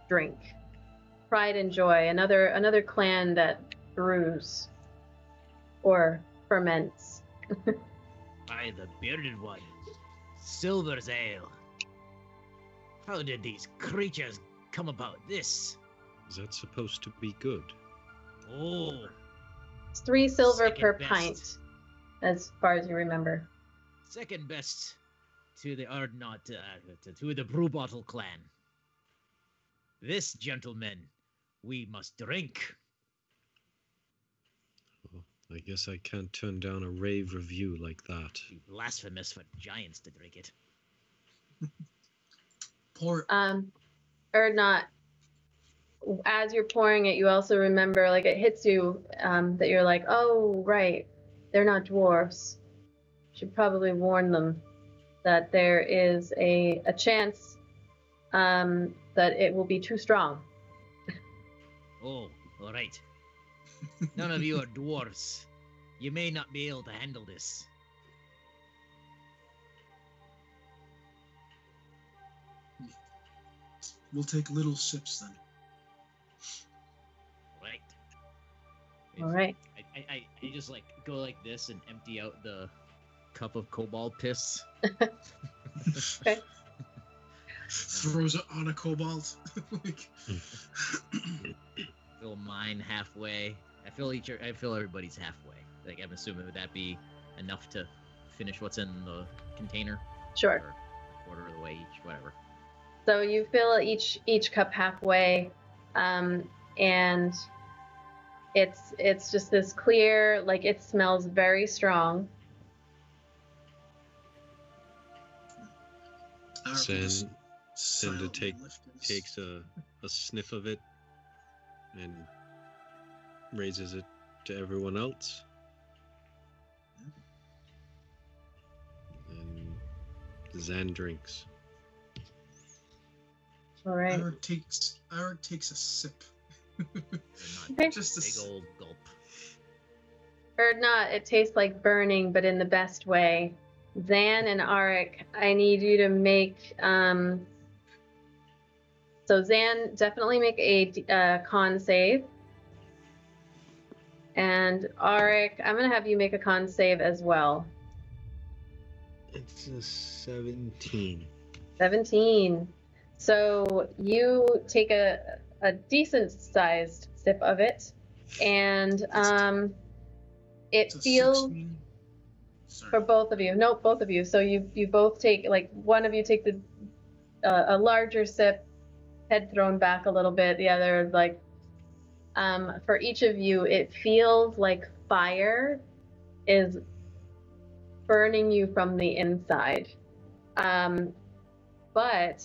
Speaker 2: drink. Pride and Joy, another clan that brews or ferments.
Speaker 3: By the bearded one, Silver's ale. How did these creatures come about this?
Speaker 4: Is that supposed to be good?
Speaker 3: Oh,
Speaker 2: It's 3 silver
Speaker 3: Second
Speaker 2: per
Speaker 3: best.
Speaker 2: pint, as far as you remember.
Speaker 3: second best to the Ardnot, to the Brew Bottle clan. This, gentlemen, we must drink.
Speaker 4: Oh, I guess I can't turn down a rave review like that.
Speaker 3: Be blasphemous for giants to drink it.
Speaker 1: Pour.
Speaker 2: Or not. As you're pouring it, you also remember, like, it hits you that you're like, oh, right, they're not dwarves. Should probably warn them that there is a chance that it will be too strong.
Speaker 3: Oh, all right. None of you are dwarves. You may not be able to handle this.
Speaker 1: We'll take little sips then.
Speaker 3: Right.
Speaker 2: All right.
Speaker 3: I just like go like this and empty out the cup of cobalt piss.
Speaker 2: Okay.
Speaker 1: Throws it on a cobalt. Like,
Speaker 3: Fill mine halfway. I fill everybody's halfway. Like I'm assuming would that be enough to finish what's in the container?
Speaker 2: Sure.
Speaker 3: Or a quarter of the way each, whatever.
Speaker 2: So you fill each cup halfway, and it's just this clear, like it smells very strong.
Speaker 4: Send takes a sniff of it and raises it to everyone else. And Zan drinks.
Speaker 2: All right.
Speaker 1: Eric takes a sip.
Speaker 2: Okay.
Speaker 1: Just a
Speaker 3: Big old gulp.
Speaker 2: Or not, it tastes like burning, but in the best way. Zan and Arik, I need you to make. So Zan, definitely make a con save. And Arik, I'm going to have you make a con save as well.
Speaker 4: It's a 17.
Speaker 2: 17. So you take a decent sized sip of it, and it
Speaker 1: It's a
Speaker 2: feels
Speaker 1: 16. Sorry.
Speaker 2: for both of you. Nope, both of you. So you both take, like, one of you take a larger sip, head thrown back a little bit. The other, like, for each of you, it feels like fire is burning you from the inside. But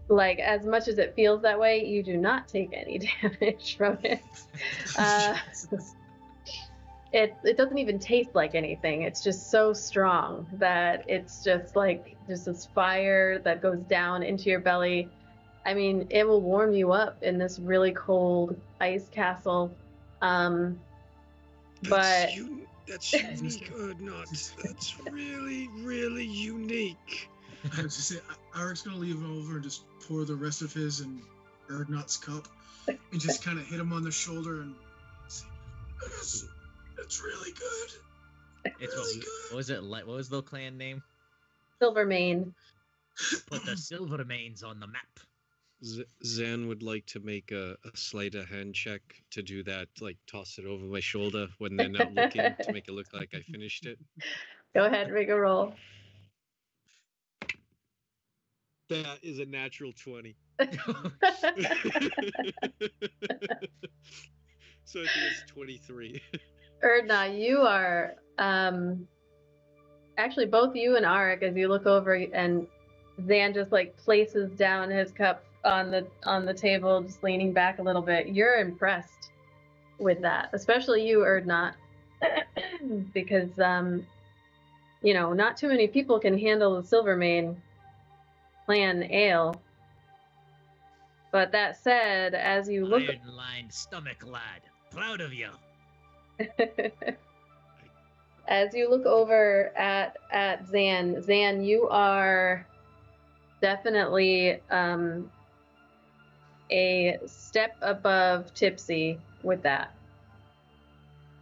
Speaker 2: like, as much as it feels that way, you do not take any damage from it. It doesn't even taste like anything. It's just so strong that it's just like just this fire that goes down into your belly. I mean, it will warm you up in this really cold ice castle. But
Speaker 4: That's unique, not. That's really, really unique.
Speaker 1: I was just say, Eric's gonna leave over and just pour the rest of his in Erdnot's cup, and just kind of hit him on the shoulder and say, "It's really good.
Speaker 3: It's
Speaker 1: Really good."
Speaker 3: what was it? What was the clan name?
Speaker 2: Silvermane.
Speaker 3: Put the Silvermanes on the map.
Speaker 4: Zan would like to make a sleight of hand check to do that, like toss it over my shoulder when they're not looking to make it look like I finished it.
Speaker 2: Go ahead, make a roll.
Speaker 4: That is a natural 20. So I think it's 23.
Speaker 2: Erdna, you are actually both you and Arik, as you look over, and Zan just like places down his cup on the table, just leaning back a little bit. You're impressed with that, especially you, Erdna, because you know, not too many people can handle the Silvermane clan ale. But that said, as you look,
Speaker 3: Iron-lined stomach, lad. Proud of you.
Speaker 2: as you look over at Zan, you are definitely a step above tipsy with that.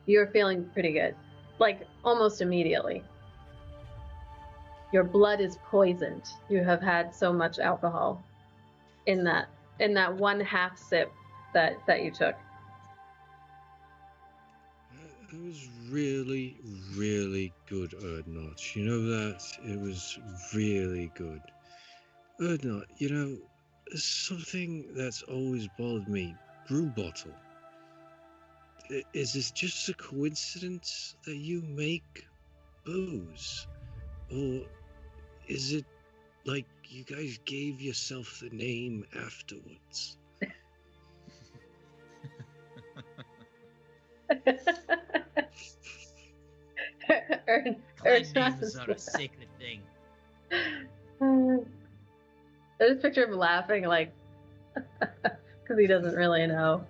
Speaker 2: You're feeling pretty good, like almost immediately. your blood is poisoned. You have had so much alcohol in that 1/2 sip that you took.
Speaker 4: It was really, really good, Erdnot. You know that? It was really good. Erdnot, you know, something that's always bothered me. Brew bottle. Is this just a coincidence that you make booze? Or is it like you guys gave yourself the name afterwards?
Speaker 3: Names are a sacred thing.
Speaker 2: I just picture him laughing, like, because he doesn't really know.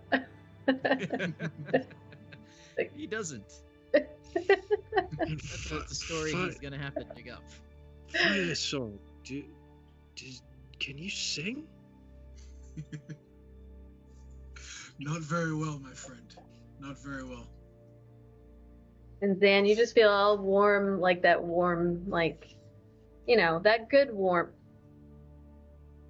Speaker 3: He doesn't. That's a story he's gonna have to dig up.
Speaker 4: Fire song. Can you sing?
Speaker 1: Not very well, my friend. Not very well.
Speaker 2: And Zan, you just feel all warm, like that warm, like, you know, that good warmth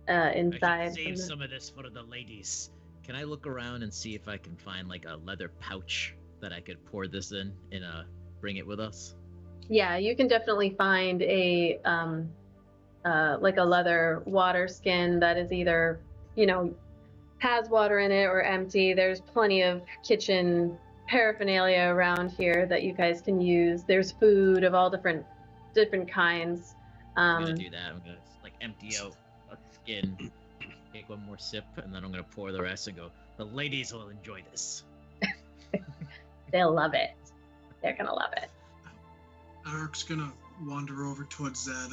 Speaker 2: inside.
Speaker 3: I should save some of this for the ladies. Can I look around and see if I can find like a leather pouch that I could pour this in and bring it with us?
Speaker 2: Yeah, you can definitely find a like a leather water skin that is either, you know, has water in it or empty. There's plenty of kitchen paraphernalia around here that you guys can use. There's food of all different kinds.
Speaker 3: I'm gonna do that. I'm gonna like empty out a skin, take one more sip, and then I'm gonna pour the rest and go. The ladies will enjoy this.
Speaker 2: They'll love it. They're gonna love it.
Speaker 1: Eric's gonna wander over towards that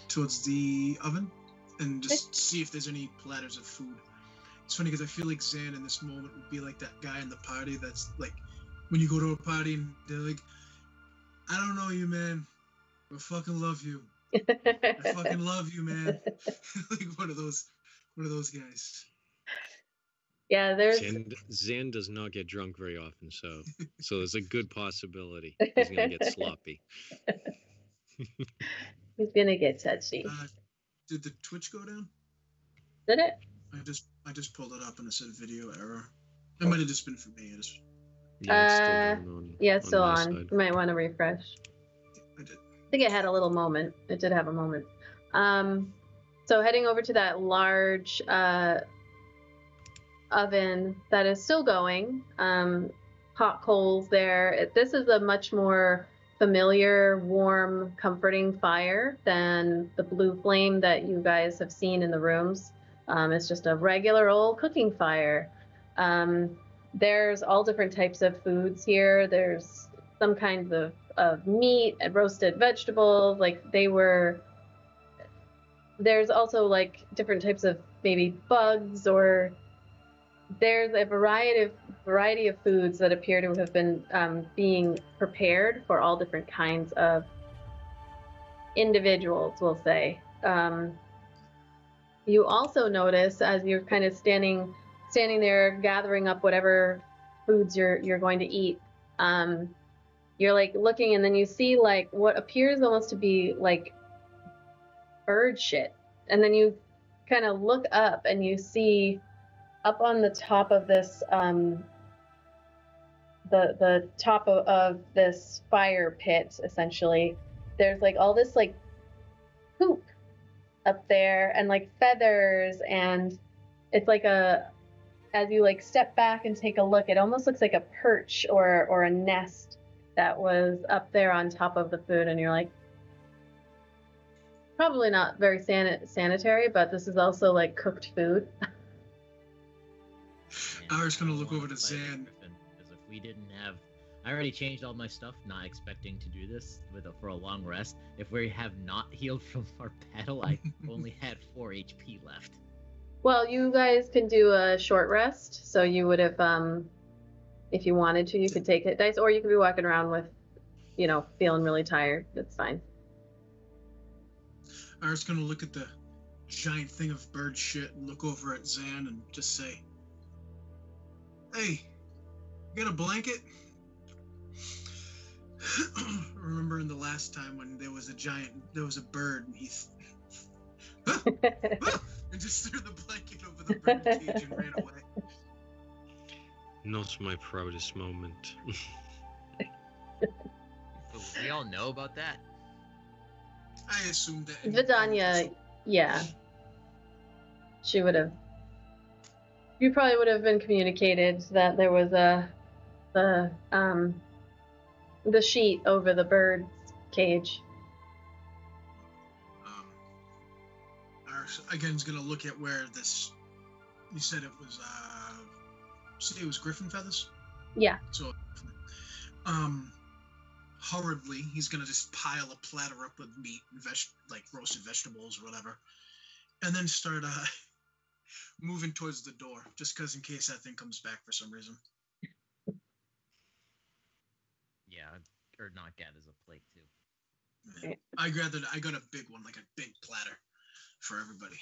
Speaker 1: towards the oven and just see if there's any platters of food. It's funny because I feel like Zan in this moment would be like that guy in the party that's like, when you go to a party and they're like, I don't know you, man, but fucking love you. I fucking love you, man. Like one of those guys.
Speaker 2: Yeah, there's
Speaker 4: Zan does not get drunk very often, so there's a good possibility he's gonna get sloppy.
Speaker 2: He's gonna get touchy.
Speaker 1: Did the Twitch go down?
Speaker 2: Did it?
Speaker 1: I just pulled it up and it said video error. It might have just been for me.
Speaker 2: It's still on. You might want to refresh.
Speaker 1: I did.
Speaker 2: I think it had a little moment. It did have a moment. So heading over to that large oven that is still going. Hot coals there. This is a much more familiar, warm, comforting fire than the blue flame that you guys have seen in the rooms. It's just a regular old cooking fire. There's all different types of foods here. There's some kinds of meat and roasted vegetables. There's also like different types of maybe bugs, or there's a variety of foods that appear to have been being prepared for all different kinds of individuals, we'll say. You also notice, as you're kind of standing there gathering up whatever foods you're going to eat, you're like looking, and then you see like what appears almost to be like bird shit, and then you kind of look up and you see up on the top of this the top of this fire pit, essentially, there's like all this like poop up there and like feathers, and it's like as you like step back and take a look, it almost looks like a perch or a nest that was up there on top of the food, and you're like, probably not very sanitary, but this is also like cooked food.
Speaker 1: I was gonna look over to Zan.
Speaker 3: Because if we didn't have, I already changed all my stuff, not expecting to do this for a long rest. If we have not healed from our battle, I only had 4 HP left.
Speaker 2: Well, you guys can do a short rest, so you would have, if you wanted to, you could take hit dice, or you could be walking around with, feeling really tired. That's fine.
Speaker 1: I was gonna look at the giant thing of bird shit and look over at Zan and just say, hey, you got a blanket? Remember in the last last time when there was a bird, and he and just threw the blanket over the bird cage and ran away.
Speaker 4: Not my proudest moment.
Speaker 3: We all know about that.
Speaker 1: I assumed that.
Speaker 2: Vidania, yeah. She would have. You probably would have been communicated that there was the sheet over the bird's cage.
Speaker 1: Again's gonna look at where this. You said it was. Say it was griffin feathers.
Speaker 2: Yeah.
Speaker 1: So, hurriedly, he's gonna just pile a platter up with meat and like roasted vegetables or whatever, and then start moving towards the door, just because in case that thing comes back for some reason.
Speaker 3: Yeah, or not get as a plate too.
Speaker 1: Yeah. I got a big one, like a big platter for everybody.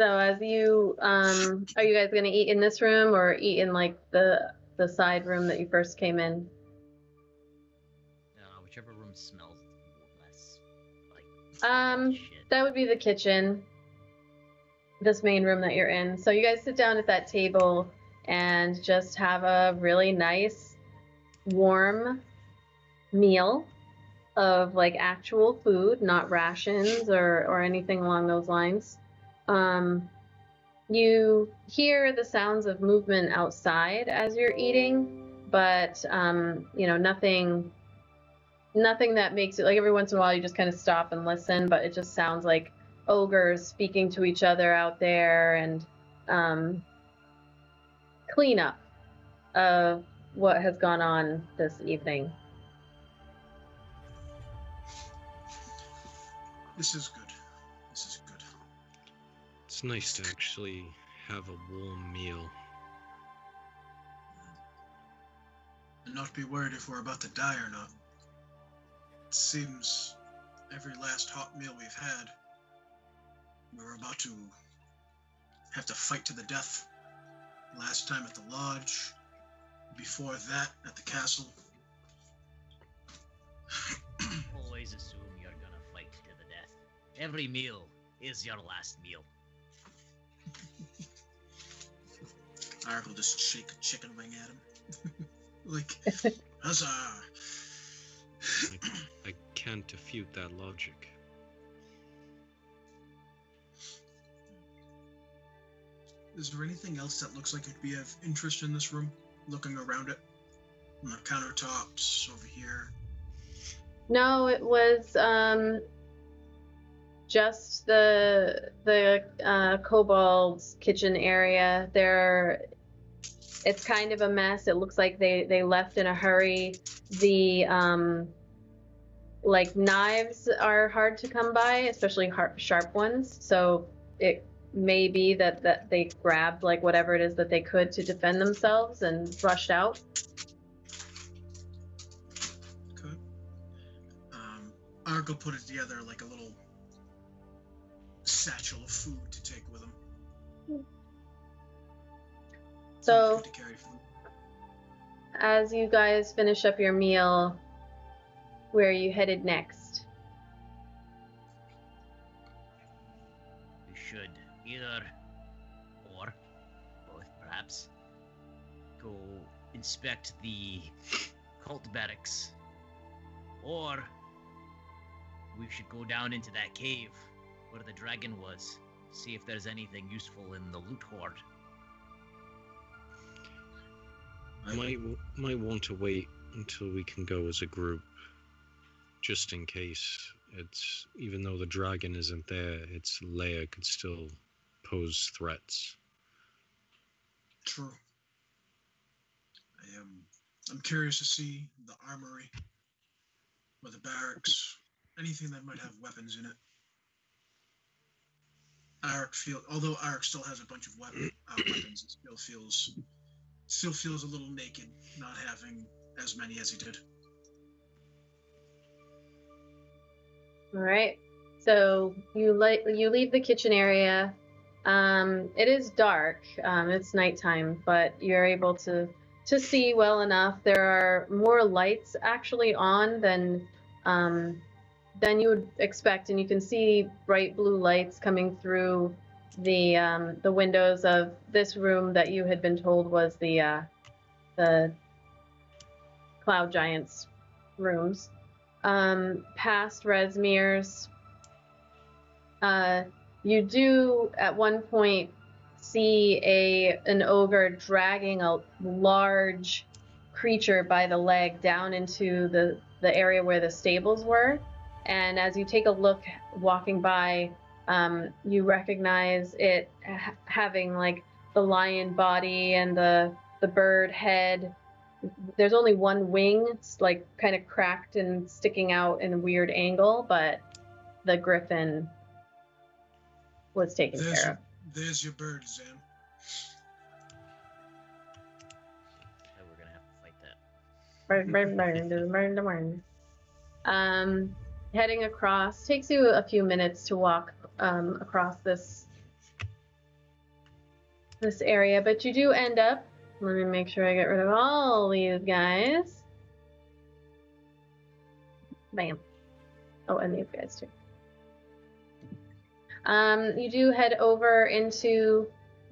Speaker 2: So as you are you guys gonna eat in this room or eat in like the side room that you first came in?
Speaker 3: Whichever room smells less like shit.
Speaker 2: That would be the kitchen. This main room that you're in. So you guys sit down at that table and just have a really nice warm meal of like actual food, not rations or anything along those lines. You hear the sounds of movement outside as you're eating, but nothing that makes it like every once in a while you just kind of stop and listen, but it just sounds like ogres speaking to each other out there and cleanup of what has gone on this evening.
Speaker 1: This is good.
Speaker 4: It's nice to actually have a warm meal.
Speaker 1: And not be worried if we're about to die or not. It seems every last hot meal we've had, we're about to have to fight to the death. Last time at the lodge, before that at the castle.
Speaker 3: Always assume you're gonna fight to the death. Every meal is your last meal.
Speaker 1: Ark will just shake a chicken wing at him. Like, huzzah!
Speaker 4: I can't defute that logic.
Speaker 1: Is there anything else that looks like it'd be of interest in this room? Looking around it, on the countertops over here.
Speaker 2: No, it was just the kobold's kitchen area. It's kind of a mess. It looks like they left in a hurry. The like knives are hard to come by, especially sharp ones. So it may be that they grabbed like whatever it is that they could to defend themselves and rushed out.
Speaker 1: Okay. Ark will put it together like a little satchel of food to take with him.
Speaker 2: So, as you guys finish up your meal, where are you headed next?
Speaker 3: We should either, or both perhaps, go inspect the cult barracks, or we should go down into that cave where the dragon was, see if there's anything useful in the loot hoard.
Speaker 4: Might want to wait until we can go as a group, just in case. It's even though the dragon isn't there, its lair could still pose threats.
Speaker 1: True. I'm curious to see the armory or the barracks, anything that might have weapons in it. Although Ark still has a bunch of weapons, it still feels a little naked, not having as many as he did.
Speaker 2: All right. So you leave the kitchen area. It is dark. It's nighttime, but you're able to see well enough. There are more lights actually on than than you would expect, and you can see bright blue lights coming through the windows of this room that you had been told was the Cloud Giants rooms. Past Resmir's, you do at one point see an ogre dragging a large creature by the leg down into the area where the stables were. And as you take a look walking by, you recognize it having like the lion body and the bird head. There's only one wing. It's like kind of cracked and sticking out in a weird angle, but the griffin was taken care of.
Speaker 1: There's your bird, Zan.
Speaker 3: We're gonna have to fight that.
Speaker 2: Heading across takes you a few minutes to walk across this area, but you do end up. Let me make sure I get rid of all these guys. Bam. Oh, and these guys too. You do head over into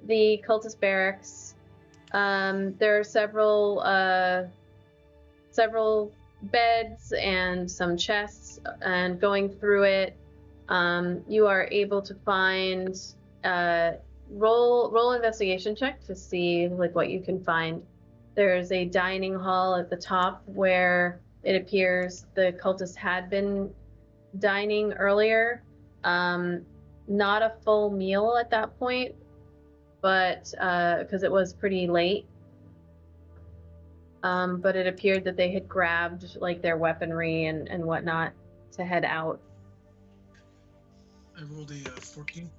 Speaker 2: the cultist barracks. There are several beds and some chests, and going through it, you are able to find roll investigation check to see like what you can find. There's a dining hall at the top where it appears the cultists had been dining earlier. Not a full meal at that point, but because it was pretty late. But it appeared that they had grabbed like their weaponry and whatnot to head out.
Speaker 1: I rolled a 14.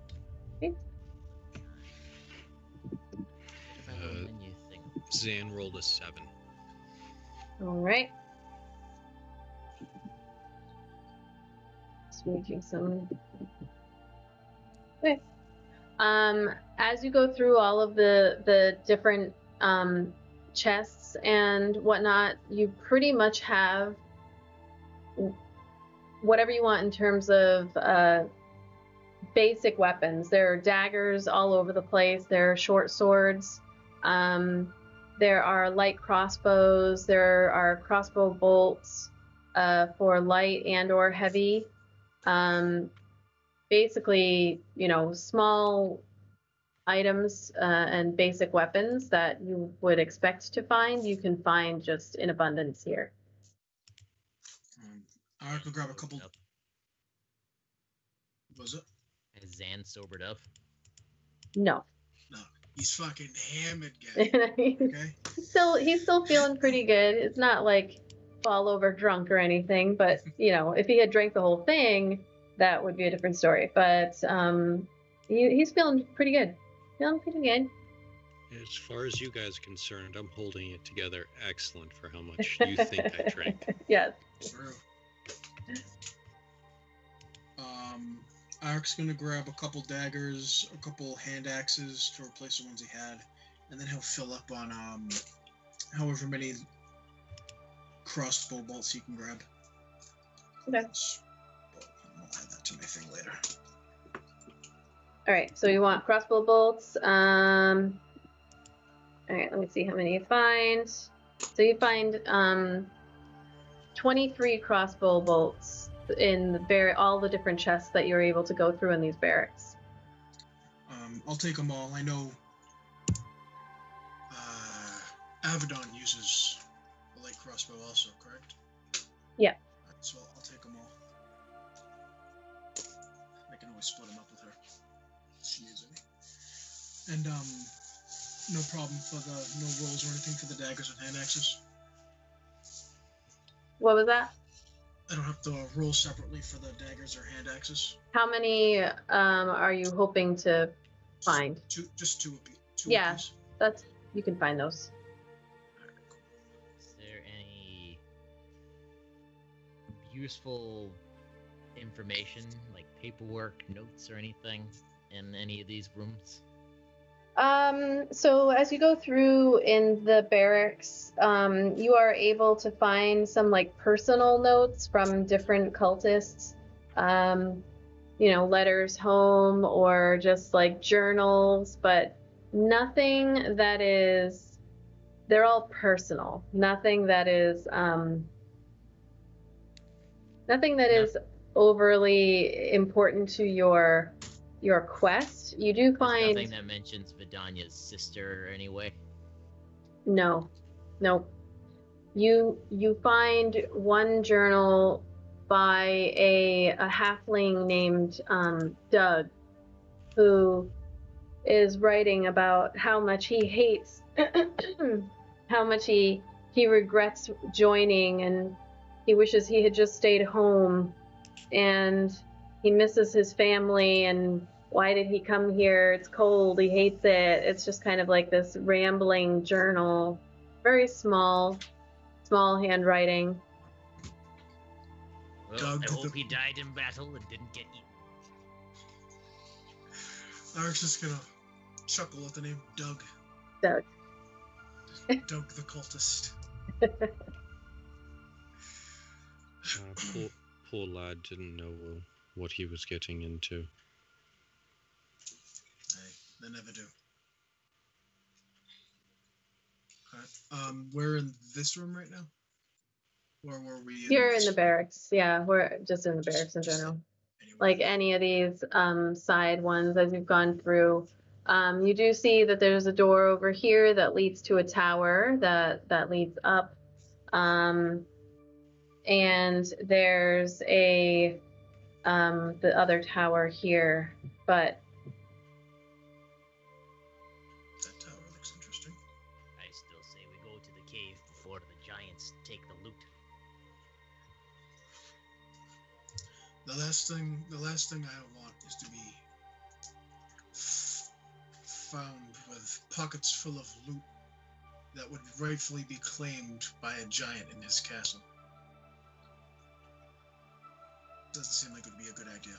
Speaker 2: Okay.
Speaker 4: Zan rolled a 7.
Speaker 2: All right. Just making some. Okay. As you go through all of the different chests and whatnot, you pretty much have whatever you want in terms of basic weapons. There are daggers all over the place. There are short swords. There are light crossbows. There are crossbow bolts for light and or heavy. Basically, small items and basic weapons that you would expect to find, you can find just in abundance here.
Speaker 1: I could grab a couple. Was it?
Speaker 3: Is Zan sobered up?
Speaker 2: No.
Speaker 1: No, he's fucking hammered, guy. Okay.
Speaker 2: He's still feeling pretty good. It's not like fall over drunk or anything, but if he had drank the whole thing, that would be a different story. But he's feeling pretty good. Feeling pretty good.
Speaker 4: As far as you guys are concerned, I'm holding it together excellent for how much you think I drank.
Speaker 2: Yes.
Speaker 1: True. Ark's gonna grab a couple daggers, a couple hand axes to replace the ones he had, and then he'll fill up on however many crossbow bolts he can grab.
Speaker 2: Okay.
Speaker 1: I'll add that to my thing later.
Speaker 2: All right, so you want crossbow bolts. All right, let me see how many you find. So you find 23 crossbow bolts in all the different chests that you're able to go through in these barracks.
Speaker 1: I'll take them all. I know Avedon uses a light crossbow also, correct?
Speaker 2: Yeah.
Speaker 1: Right, so I'll take them all. I can always split them up with her. She needs any. And no problem for no rolls or anything for the daggers and hand axes.
Speaker 2: What was that?
Speaker 1: I don't have to roll separately for the daggers or hand axes.
Speaker 2: How many are you hoping to find?
Speaker 1: Just two apiece.
Speaker 2: Yeah, you can find those.
Speaker 3: Is there any useful information, like paperwork, notes, or anything in any of these rooms?
Speaker 2: So as you go through in the barracks, you are able to find some like personal notes from different cultists. Letters home or just like journals, but nothing that is, they're all personal. Nothing that is overly important to your quest. You do
Speaker 3: There's
Speaker 2: find
Speaker 3: nothing that mentions Vidania's sister anyway.
Speaker 2: no. You find one journal by a halfling named Doug, who is writing about how much he hates, how much he regrets joining, and he wishes he had just stayed home, and he misses his family, and why did he come here? It's cold, he hates it. It's just kind of like this rambling journal, very small handwriting.
Speaker 3: Well,
Speaker 1: Doug
Speaker 3: I hope
Speaker 1: the-
Speaker 3: he died in battle and didn't get eaten.
Speaker 1: Eric's just gonna chuckle at the name Doug.
Speaker 2: Doug.
Speaker 1: Doug the cultist.
Speaker 4: Poor lad didn't know what he was getting into.
Speaker 1: Hey, they never do. Alright. We're in this room right now? Or were we
Speaker 2: You're in the barracks. Yeah, we're just in the barracks in general.
Speaker 1: Anyway.
Speaker 2: Like any of these side ones as you've gone through. You do see that there's a door over here that leads to a tower that leads up. And there's the other tower here, but
Speaker 1: That tower looks interesting.
Speaker 3: I still say we go to the cave before the giants take the loot.
Speaker 1: The last thing I want is to be found with pockets full of loot that would rightfully be claimed by a giant in his castle. Doesn't seem like it would be a good idea.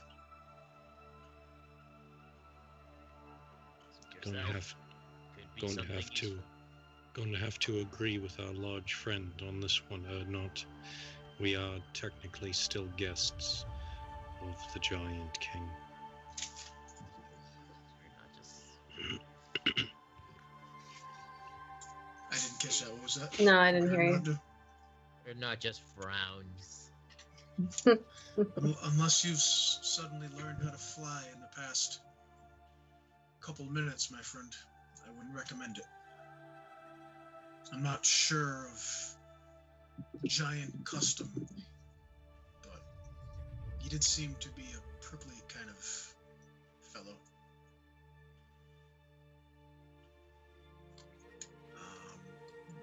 Speaker 4: Going to have to agree with our large friend on this one, not. We are technically still guests of the Giant King.
Speaker 1: I didn't catch that. What was that?
Speaker 2: no, I didn't hear you.
Speaker 3: They're not just frowns.
Speaker 1: Unless you've suddenly learned how to fly in the past couple minutes, my friend, I wouldn't recommend it. I'm not sure of giant custom, but you did seem to be a prickly kind of fellow.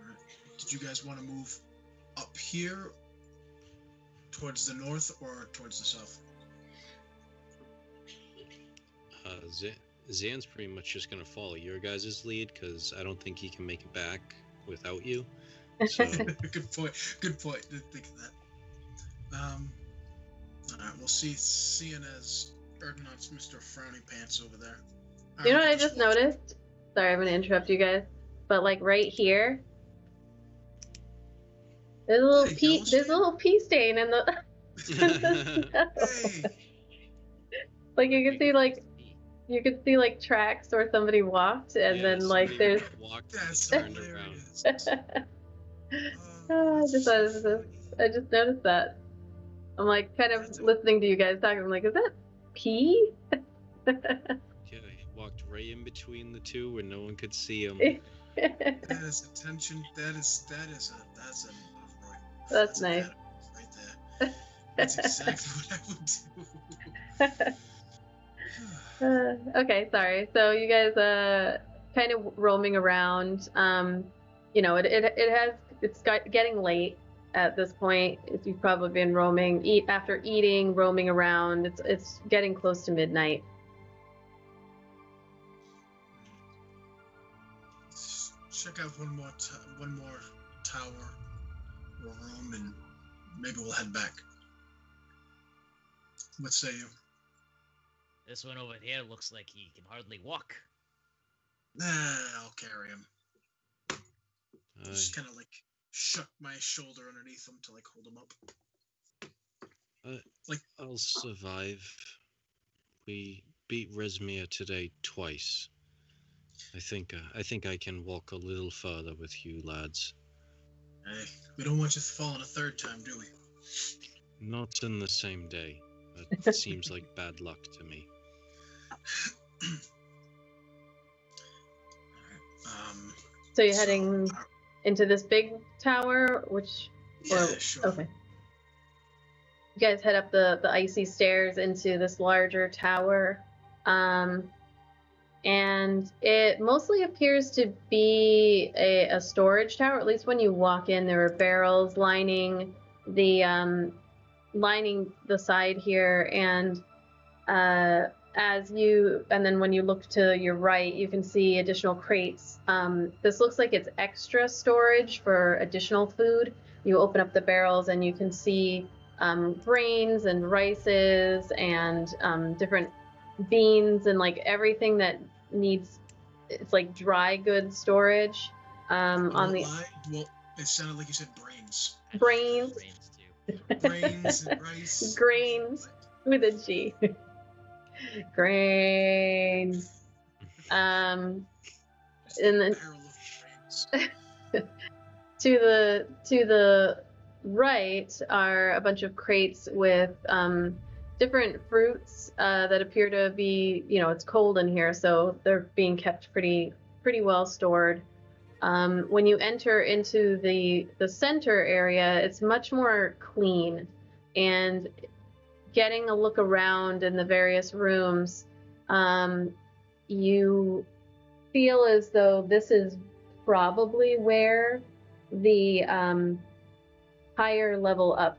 Speaker 1: Right. Did you guys want to move up here towards the north or towards the south?
Speaker 4: Zan's pretty much just going to follow your guys' lead because I don't think he can make it back without you. So.
Speaker 1: Good point. Didn't think of that. All right. We'll see. Seeing as Erdnot's Mr. Frowny Pants over there.
Speaker 2: You know what I just noticed? Sorry, I'm gonna interrupt you guys. But like right here, there's a little pee. There's a little pee stain in the.
Speaker 1: Hey.
Speaker 2: Like you can see like tracks where somebody walked, and then like there's.
Speaker 1: That's
Speaker 4: turned
Speaker 1: hilarious.
Speaker 2: I just noticed that. I'm like kind of listening to you guys talking. I'm like, is that pee?
Speaker 4: Yeah, he walked right in between the two where no one could see him.
Speaker 1: That is attention. That's a love right.
Speaker 2: That's nice.
Speaker 1: Right there. That's exactly what I would do.
Speaker 2: Okay, sorry. So you guys kind of roaming around. It's getting late at this point. You've probably been roaming after eating, roaming around. It's getting close to midnight.
Speaker 1: Check out one more tower or room, and maybe we'll head back. What say you?
Speaker 3: This one over here looks like he can hardly walk.
Speaker 1: I'll carry him. Just kind of like shuck my shoulder underneath him to like hold him up.
Speaker 4: I'll survive. We beat Resmir today twice. I think I can walk a little further with you lads.
Speaker 1: Hey, we don't want you falling a third time, do we?
Speaker 4: Not in the same day. That seems like bad luck to me.
Speaker 2: So you're heading into this big tower,
Speaker 1: Yeah, sure.
Speaker 2: Okay. You guys head up the icy stairs into this larger tower. And it mostly appears to be a storage tower. At least when you walk in, there are barrels lining the side here, and then when you look to your right, you can see additional crates. This looks like it's extra storage for additional food. You open up the barrels and you can see grains and rices and different beans and like everything that needs, it's like dry goods storage.
Speaker 1: Well, it sounded like you said brains.
Speaker 2: Brains
Speaker 3: too.
Speaker 1: Brains and rice.
Speaker 2: Grains with a G. Grains. And then to the right are a bunch of crates with different fruits that appear to be, it's cold in here, so they're being kept pretty well stored. When you enter into the center area, it's much more clean, and getting a look around in the various rooms, you feel as though this is probably where the higher level up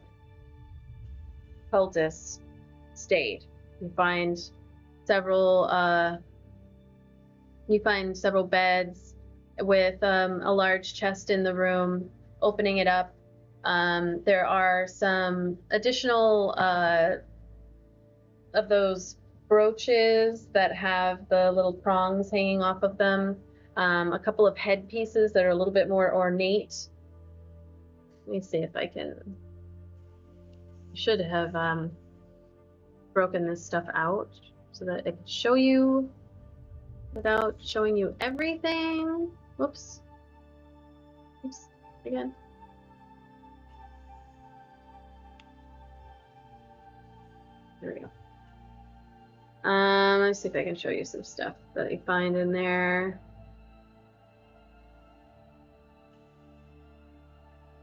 Speaker 2: cultists stayed. You find several beds with a large chest in the room. Opening it up, there are some additional of those brooches that have the little prongs hanging off of them. A couple of headpieces that are a little bit more ornate. Let me see if I can. Should have broken this stuff out so that I could show you without showing you everything. Whoops. Oops. Again. There we go. Let's see if I can show you some stuff that you find in there.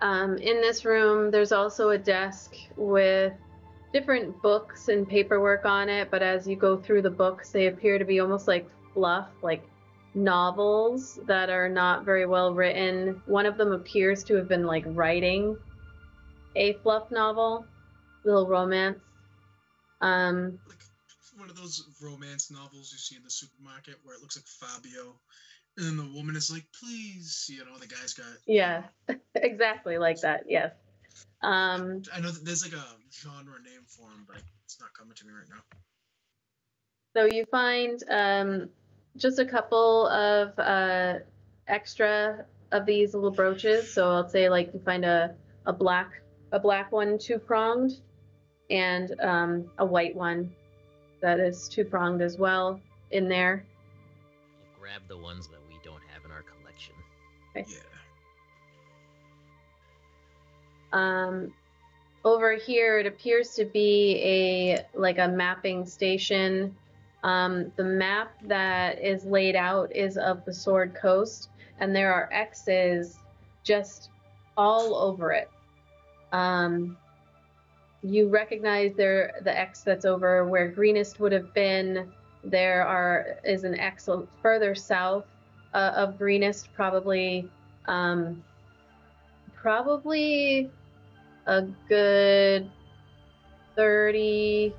Speaker 2: In this room, there's also a desk with different books and paperwork on it, but as you go through the books, they appear to be almost like fluff, like novels that are not very well written. One of them appears to have been like writing a fluff novel, little romance.
Speaker 1: Like one of those romance novels you see in the supermarket where it looks like Fabio, and then the woman is like, please, the guy's got...
Speaker 2: Yeah, exactly like that, yes.
Speaker 1: I know that there's like a genre name for him, but it's not coming to me right now.
Speaker 2: So you find just a couple of extra of these little brooches. So I'll say like you find a black one, two-pronged, and a white one that is two-pronged as well in there.
Speaker 3: We'll grab the ones that we don't have in our collection.
Speaker 2: Okay.
Speaker 1: Yeah.
Speaker 2: Over here, it appears to be a mapping station. The map that is laid out is of the Sword Coast, and there are X's just all over it. You recognize the X that's over where Greenest would have been. There is an X further south of Greenest, probably a good 30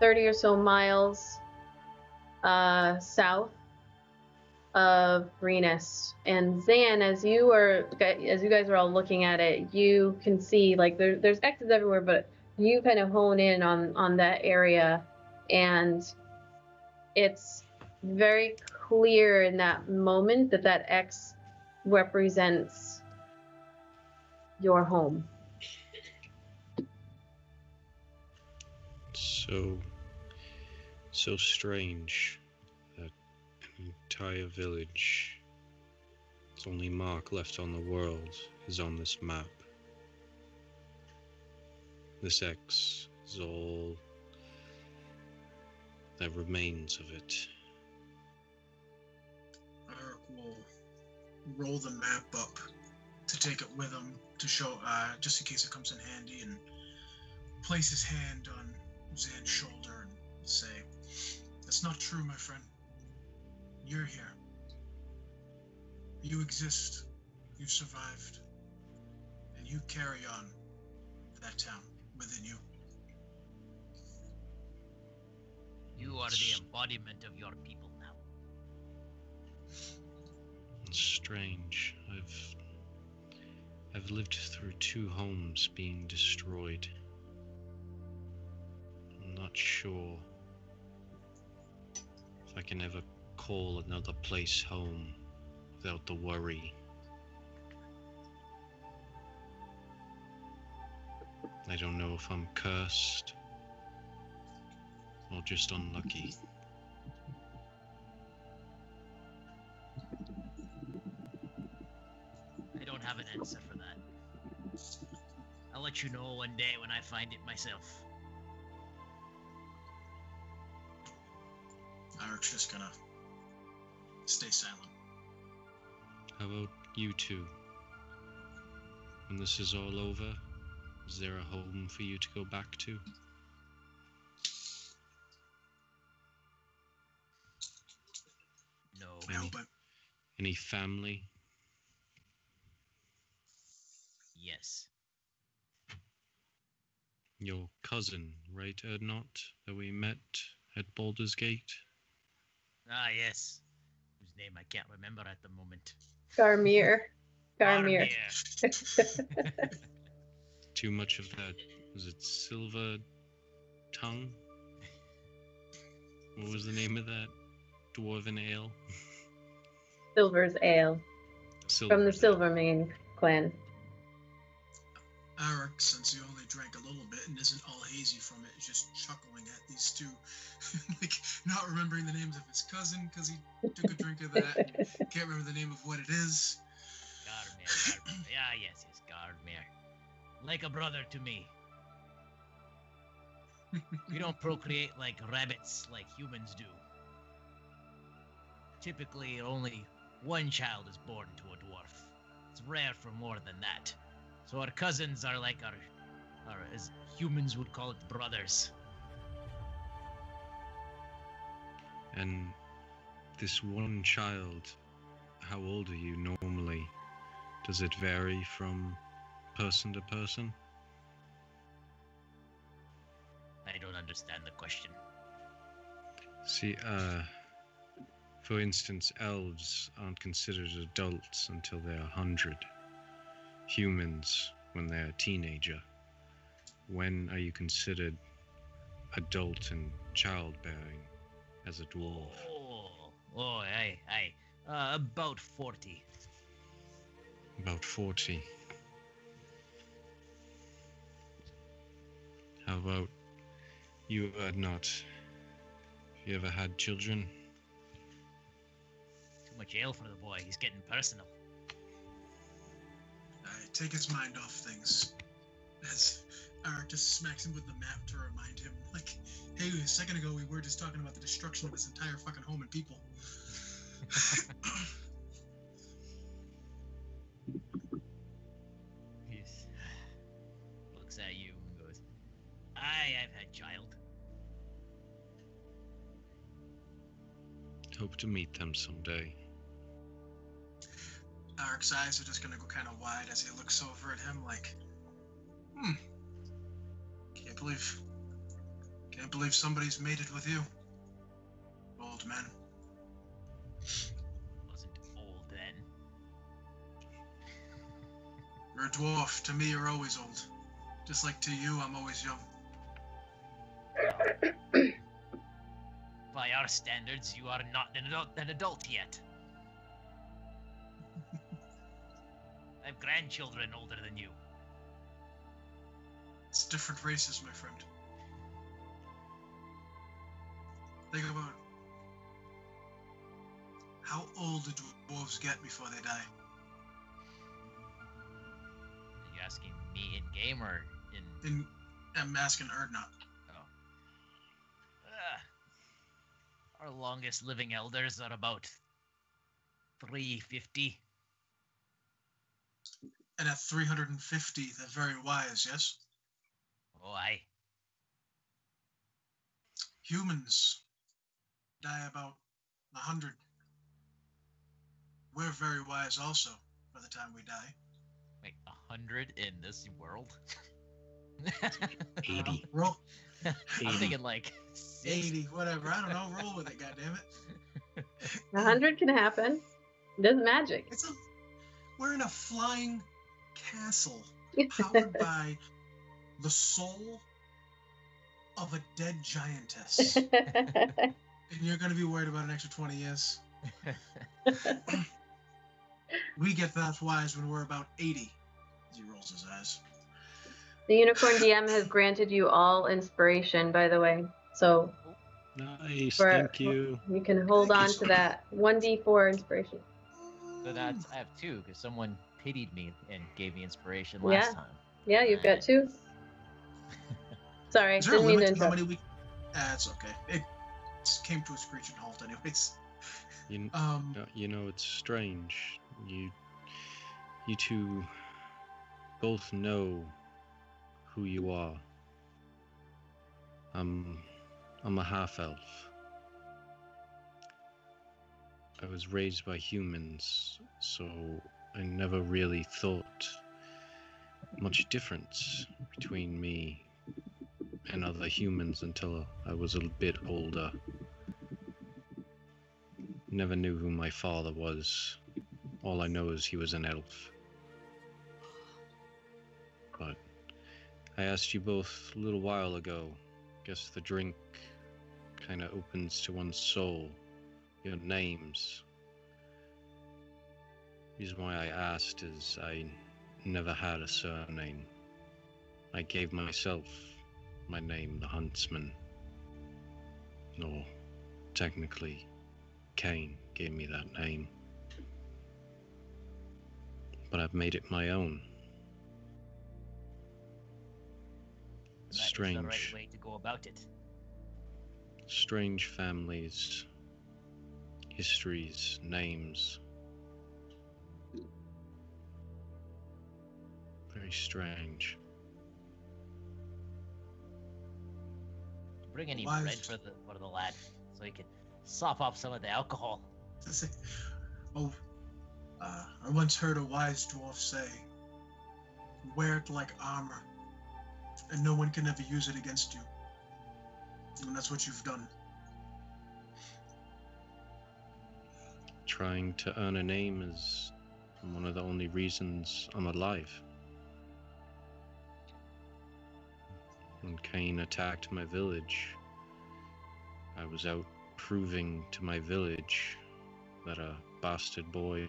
Speaker 2: or so miles south of Greenest. And Zan, as you guys are all looking at it, you can see like there's X's everywhere, but you kind of hone in on that area, and it's very clear in that moment that that X represents your home.
Speaker 4: So strange that an entire village, its only mark left on the world, is on this map. This X is all that remains of it.
Speaker 1: Eric will roll the map up to take it with him to show, just in case it comes in handy, and place his hand on Zan's shoulder and say, "That's not true, my friend. You're here. You exist. You survived. And you carry on that town within you."
Speaker 3: You are the embodiment of your people now.
Speaker 4: It's strange. I've lived through 2 homes being destroyed. I'm not sure if I can ever call another place home without the worry. I don't know if I'm cursed or just unlucky.
Speaker 3: I don't have an answer for that. I'll let you know one day when I find it myself.
Speaker 1: Eric's just gonna stay silent.
Speaker 4: How about you two? When this is all over, is there a home for you to go back to?
Speaker 3: No.
Speaker 1: No, but
Speaker 4: Any family?
Speaker 3: Yes.
Speaker 4: Your cousin, right, Erdnot, that we met at Baldur's Gate?
Speaker 3: Ah, yes. Whose name I can't remember at the moment.
Speaker 2: Garmir.
Speaker 4: Too much of that. Was it Silver Tongue? What was the name of that dwarven ale?
Speaker 2: Silver's Ale. From the Silvermane clan.
Speaker 1: Eric, since he only drank a little bit and isn't all hazy from it, is just chuckling at these two, like not remembering the names of his cousin because he took a drink of that and can't remember the name of what it is.
Speaker 3: Garmir. Yeah, yes, Garmir. Like a brother to me. We don't procreate like rabbits like humans do. Typically, only one child is born to a dwarf. It's rare for more than that. So our cousins are like our as humans would call it, brothers.
Speaker 4: And this one child, how old are you normally? Does it vary from person to person?
Speaker 3: I don't understand the question.
Speaker 4: See, for instance, elves aren't considered adults until they're 100. Humans, when they're a teenager. When are you considered adult and childbearing as a dwarf?
Speaker 3: Aye. About 40.
Speaker 4: About 40. How about you, Erdnot? Have you ever had children?
Speaker 3: Too much ale for the boy. He's getting personal.
Speaker 1: Take his mind off things. As Eric just smacks him with the map to remind him, like, hey, a second ago we were just talking about the destruction of his entire fucking home and people.
Speaker 3: He looks at you and goes, I've had child.
Speaker 4: Hope to meet them someday.
Speaker 1: Eric's eyes are just gonna go kind of wide as he looks over at him, like, can't believe somebody's mated with you, old man.
Speaker 3: Wasn't old then.
Speaker 1: You're a dwarf. To me, you're always old. Just like to you, I'm always young.
Speaker 3: If I by our standards, you are not an adult yet. I have grandchildren older than you.
Speaker 1: It's different races, my friend. Think about how old do dwarves get before they die?
Speaker 3: Are you asking me in game or in?
Speaker 1: I'm asking Erdnot.
Speaker 3: Oh. Our longest living elders are about 350.
Speaker 1: And at 350, they're very wise, yes?
Speaker 3: Oh, aye.
Speaker 1: Humans die about 100. We're very wise also by the time we die.
Speaker 3: Wait, 100 in this world?
Speaker 4: 80.
Speaker 1: Roll.
Speaker 3: I'm
Speaker 4: 80.
Speaker 3: thinking like
Speaker 1: 80, whatever. I don't know. Roll with it, goddammit.
Speaker 2: 100 can happen. It does magic.
Speaker 1: We're in a flying castle powered by the soul of a dead giantess. And you're going to be worried about an extra 20 years? We get that wise when we're about 80. He rolls his eyes.
Speaker 2: The Unicorn DM has granted you all inspiration, by the way. So
Speaker 4: Nice, thank you.
Speaker 2: you can hold
Speaker 1: Thank you
Speaker 2: on
Speaker 1: so
Speaker 2: to that 1d4 inspiration.
Speaker 3: So that's I have 2 because someone pitied me and gave me inspiration last time.
Speaker 2: Yeah, you've got 2. Sorry,
Speaker 1: Is there a
Speaker 2: didn't mean to
Speaker 1: limit to how
Speaker 2: interrupt.
Speaker 1: many we... it's okay. It came to a screeching halt anyways.
Speaker 4: You know, it's strange. You two both know who you are. I'm a half-elf. I was raised by humans, so I never really thought much difference between me and other humans until I was a bit older. Never knew who my father was. All I know is he was an elf. But I asked you both a little while ago. Guess the drink kind of opens to one's soul. Your names. The reason why I asked is I never had a surname. I gave myself my name, the Huntsman. Or technically, Cain gave me that name. But I've made it my own. Strange.
Speaker 3: That is the right way to go about it.
Speaker 4: Strange families, histories, names. Very strange.
Speaker 3: Bring any
Speaker 1: Why
Speaker 3: bread
Speaker 1: is-
Speaker 3: for the lad so he can sop up some of the alcohol.
Speaker 1: I once heard a wise dwarf say, wear it like armor, and no one can ever use it against you. And that's what you've done.
Speaker 4: Trying to earn a name is one of the only reasons I'm alive. When Cain attacked my village, I was out proving to my village that a bastard boy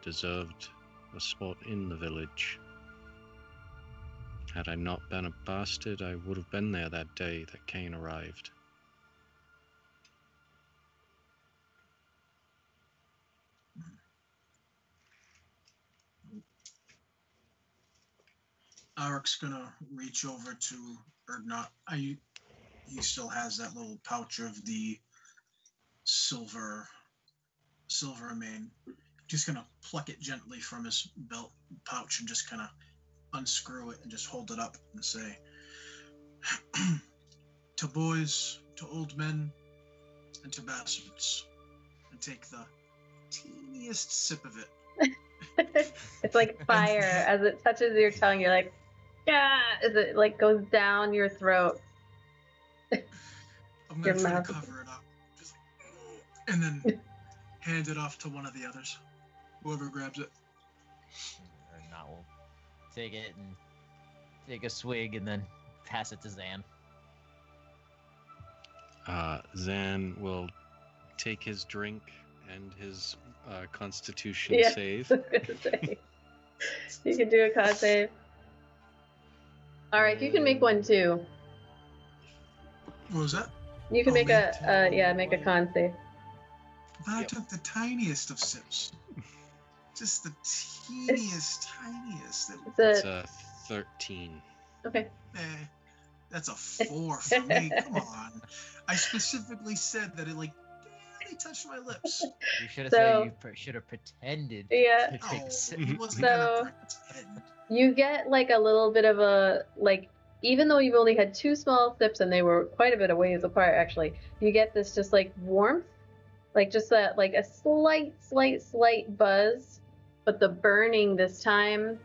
Speaker 4: deserved a spot in the village. Had I not been a bastard, I would have been there that day that Cain arrived.
Speaker 1: Arak's gonna reach over to Erdnot. He still has that little pouch of the silver remain. Just gonna pluck it gently from his belt pouch and just kind of unscrew it and just hold it up and say, to boys, to old men, and to bastards, and take the teeniest sip of it.
Speaker 2: It's like fire. As it touches your tongue, you're like, yeah, as it like goes down your throat.
Speaker 1: I'm gonna
Speaker 2: Your
Speaker 1: try
Speaker 2: mouth.
Speaker 1: to cover it up, just and then hand it off to one of the others, whoever grabs it.
Speaker 3: Or not, we'll take it and take a swig and then pass it to Zan.
Speaker 4: Zan will take his drink and his Constitution
Speaker 2: Yeah.
Speaker 4: save.
Speaker 2: I was gonna say. You can do a con save. Alright, you can make one too.
Speaker 1: What was that?
Speaker 2: You can
Speaker 1: Oh,
Speaker 2: make
Speaker 1: me
Speaker 2: make a
Speaker 3: too.
Speaker 2: con save.
Speaker 1: But I
Speaker 4: Yep.
Speaker 1: took the tiniest of sips. Just the tiniest.
Speaker 2: It's
Speaker 4: It's
Speaker 2: a
Speaker 4: 13.
Speaker 2: okay.
Speaker 1: That's a 4 for me. Come on. I specifically said that it barely touched my lips.
Speaker 3: You should have
Speaker 2: So-
Speaker 3: said you should have pretended
Speaker 2: Yeah.
Speaker 3: to take
Speaker 1: Oh,
Speaker 3: a sip.
Speaker 1: he wasn't
Speaker 2: So-
Speaker 1: gonna pretend.
Speaker 2: You get like a little bit of a even though you've only had 2 small sips and they were quite a bit of ways apart actually, you get this just like warmth, like just that like a slight buzz, but the burning this time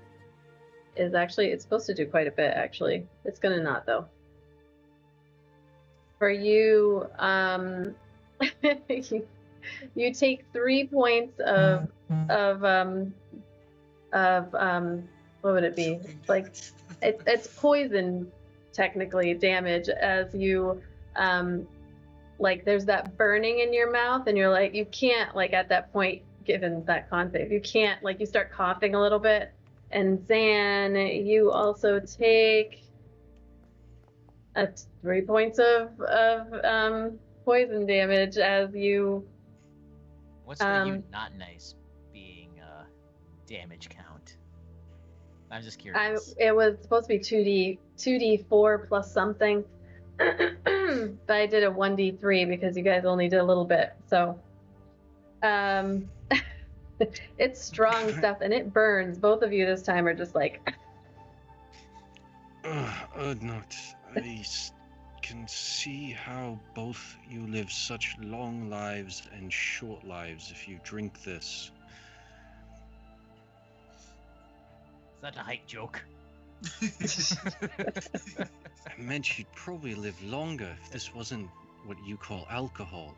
Speaker 2: is actually it's supposed to do quite a bit actually. It's gonna not though. For you, you take 3 points of what would it be?
Speaker 1: Choking
Speaker 2: Like
Speaker 1: damage.
Speaker 2: it's poison technically damage as you like there's that burning in your mouth and you're like you can't like at that point given that con save you can't like you start coughing a little bit and Zan you also take 3 points of poison damage as you
Speaker 3: What's the you not nice being damage count? I'm just curious.
Speaker 2: it was supposed to be 2d4 plus something, but I did a 1d3 because you guys only did a little bit. So, it's strong stuff and it burns. Both of you this time are just like.
Speaker 4: Not. Can see how both you live such long lives and short lives if you drink this.
Speaker 3: Is that a height joke?
Speaker 4: I meant you'd probably live longer if this wasn't what you call alcohol.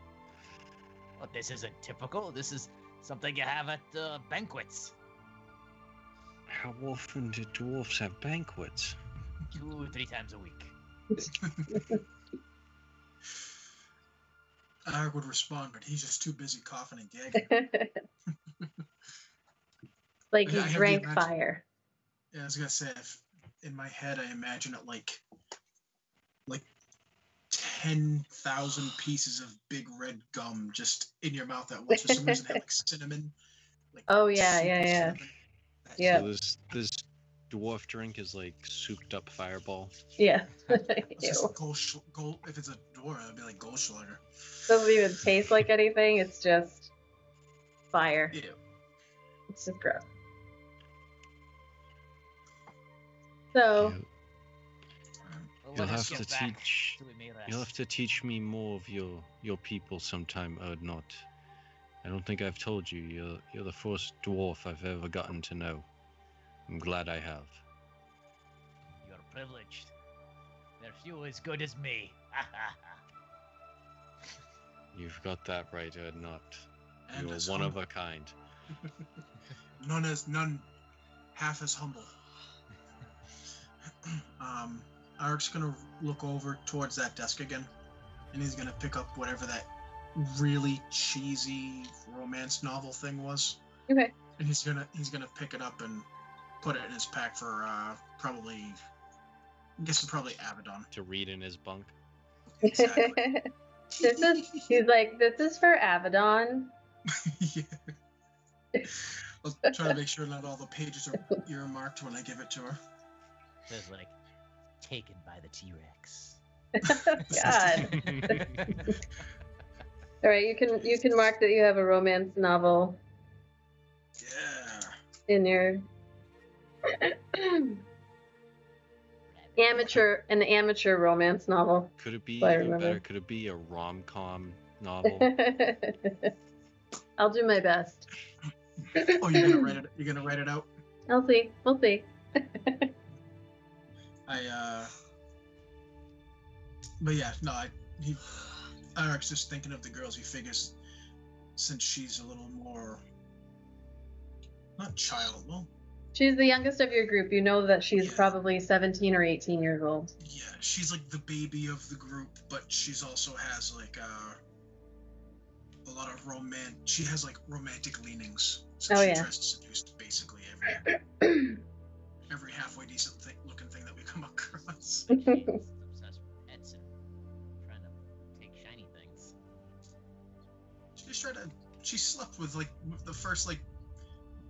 Speaker 3: Well, this isn't typical. This is something you have at banquets.
Speaker 4: How often do dwarfs have banquets?
Speaker 3: 2-3 times a week.
Speaker 1: Eric would respond, but he's just too busy coughing and gagging.
Speaker 2: Like
Speaker 1: Yeah, I
Speaker 2: you
Speaker 1: have the
Speaker 2: drank
Speaker 1: imagi-
Speaker 2: fire.
Speaker 1: Yeah, I was gonna say, in my head, I imagine it like 10,000 pieces of big red gum just in your mouth at once. For some reason, it had like cinnamon. Like
Speaker 2: Oh, yeah,
Speaker 1: super
Speaker 2: yeah.
Speaker 1: cinnamon.
Speaker 2: Yeah.
Speaker 4: So this dwarf drink is like souped up fireball.
Speaker 2: Yeah.
Speaker 1: It's just
Speaker 2: Ew.
Speaker 1: gold. If it's a door, it'd be like Goldschlager.
Speaker 2: Doesn't even taste like anything. It's just fire.
Speaker 1: Yeah.
Speaker 2: It's just gross. So,
Speaker 3: Well,
Speaker 4: You'll
Speaker 3: let us
Speaker 4: have
Speaker 3: get
Speaker 4: to
Speaker 3: back
Speaker 4: teach.
Speaker 3: to Emiras.
Speaker 4: You'll have to teach me more of your people sometime, Erdnot. I don't think I've told you. You're the first dwarf I've ever gotten to know. I'm glad I have.
Speaker 3: You're privileged. There are few as good as me.
Speaker 4: You've got that right, Erdnot.
Speaker 1: And
Speaker 4: You're
Speaker 1: as
Speaker 4: one of
Speaker 1: humble.
Speaker 4: a kind.
Speaker 1: None half as humble. Eric's gonna look over towards that desk again, and he's gonna pick up whatever that really cheesy romance novel thing was.
Speaker 2: okay.
Speaker 1: And he's gonna pick it up and put it in his pack for probably, I guess it's probably Abaddon.
Speaker 4: To read in his bunk.
Speaker 1: Exactly.
Speaker 2: He's like, this is for Abaddon.
Speaker 1: Yeah. I'll try to make sure not all the pages are earmarked when I give it to her.
Speaker 3: Says like, taken by the T-Rex.
Speaker 2: God. All right, you can mark that you have a romance novel
Speaker 1: Yeah.
Speaker 2: in your an amateur romance novel.
Speaker 4: Could it be
Speaker 2: I
Speaker 4: even
Speaker 2: remember.
Speaker 4: better? Could it be a rom-com novel?
Speaker 2: I'll do my best.
Speaker 1: Oh, you're gonna write it. You're gonna write it out.
Speaker 2: I'll see. We'll see.
Speaker 1: But yeah, no, Eric's just thinking of the girls. He figures since she's a little more, not child, well,
Speaker 2: She's the youngest of your group. You know that she's
Speaker 1: Yeah.
Speaker 2: probably 17 or 18 years old.
Speaker 1: Yeah, she's like the baby of the group, but she's also has like a lot of She has like romantic leanings. So
Speaker 2: Oh,
Speaker 1: she
Speaker 2: yeah.
Speaker 1: tries to seduce basically every halfway decent looking thing that we come across.
Speaker 3: She's obsessed with pets and trying to take shiny things.
Speaker 1: She slept with like the first like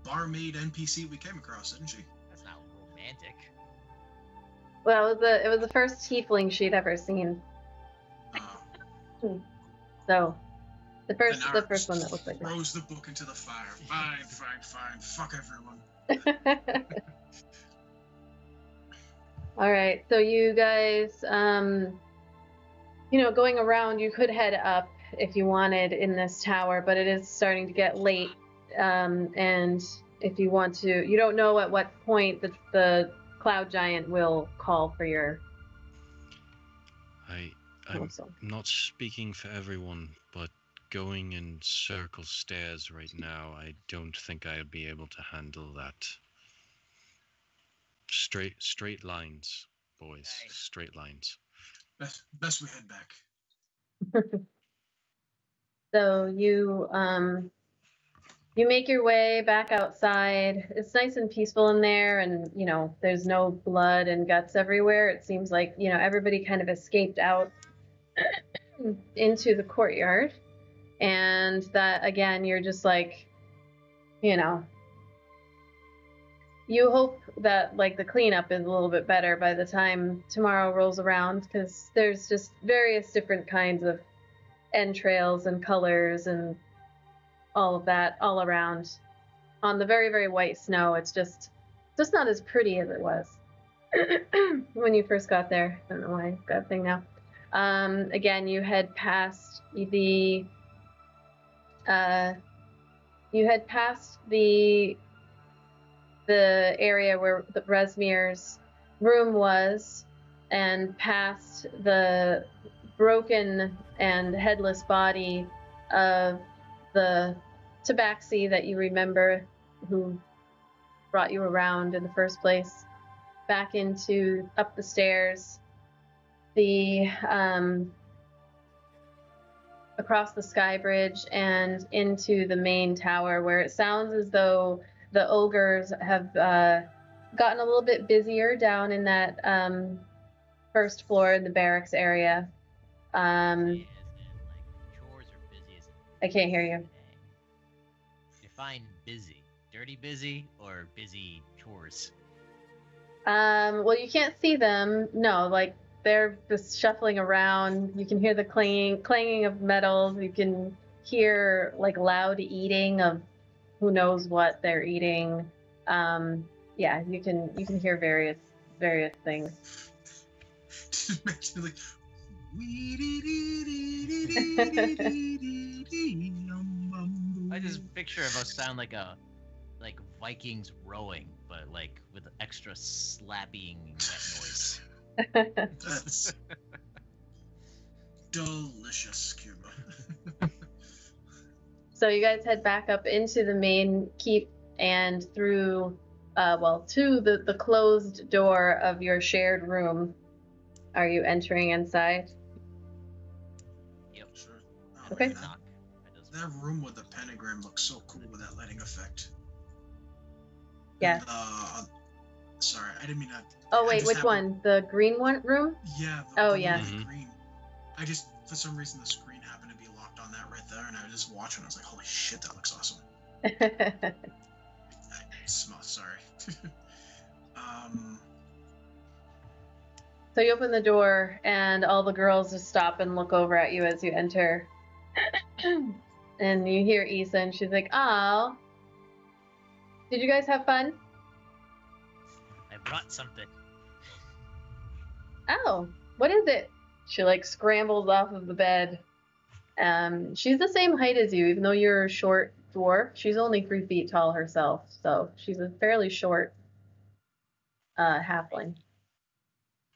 Speaker 1: barmaid NPC we came across, didn't she?
Speaker 3: That's not romantic.
Speaker 2: Well, it was the first tiefling she'd ever seen. So, the first one that looked like that.
Speaker 1: Throws the book into the fire. Fine. Fuck everyone.
Speaker 2: All right, so you guys, going around, you could head up if you wanted in this tower, but it is starting to get late. And if you want to, you don't know at what point the cloud giant will call for your.
Speaker 4: I'm not speaking for everyone, but going in circle stairs right now, I don't think I'd be able to handle that. Straight lines, boys. Nice. Straight lines.
Speaker 1: Best we head back.
Speaker 2: So you make your way back outside. It's nice and peaceful in there, and there's no blood and guts everywhere. It seems like everybody kind of escaped out into the courtyard, and that again, you're just like, you hope that like the cleanup is a little bit better by the time tomorrow rolls around, because there's just various different kinds of entrails and colors and all of that all around on the very, very white snow. It's just not as pretty as it was when you first got there. I don't know why I've got a thing now. Again, you head past the area where the Resmir's room was, and past the broken and headless body of the tabaxi that you remember, who brought you around in the first place, back up the stairs, across the sky bridge and into the main tower, where it sounds as though the ogres have gotten a little bit busier down in that first floor in the barracks area.
Speaker 3: Chores are busy as
Speaker 2: I can't hear you.
Speaker 3: Define busy. Dirty busy or busy chores?
Speaker 2: Well, you can't see them. No, like they're just shuffling around. You can hear the clanging of metals. You can hear like loud eating of who knows what they're eating. Yeah, you can hear various things.
Speaker 1: Just imagine like.
Speaker 3: I just picture of us sound like Vikings rowing, but like with extra slapping wet noise.
Speaker 1: That's delicious, Cuba.
Speaker 2: So you guys head back up into the main keep and through, to the closed door of your shared room. Are you entering inside?
Speaker 3: Yep.
Speaker 1: Sure.
Speaker 2: Okay.
Speaker 1: That room with the pentagram looks so cool with that lighting effect.
Speaker 2: Yeah.
Speaker 1: Sorry, I didn't mean to.
Speaker 2: Oh wait, which one? The green room?
Speaker 1: Yeah.
Speaker 2: Yeah.
Speaker 1: Green. I just, for some reason, the screen happened to be locked on that right there, and I was just watching. I was like, "Holy shit, that looks awesome." Sorry.
Speaker 2: So you open the door, and all the girls just stop and look over at you as you enter. And you hear Issa, and she's like, "Oh, did you guys have fun?"
Speaker 3: I brought something.
Speaker 2: Oh, what is it? She like scrambles off of the bed. She's the same height as you, even though you're a short dwarf. She's only 3 feet tall herself, so she's a fairly short halfling.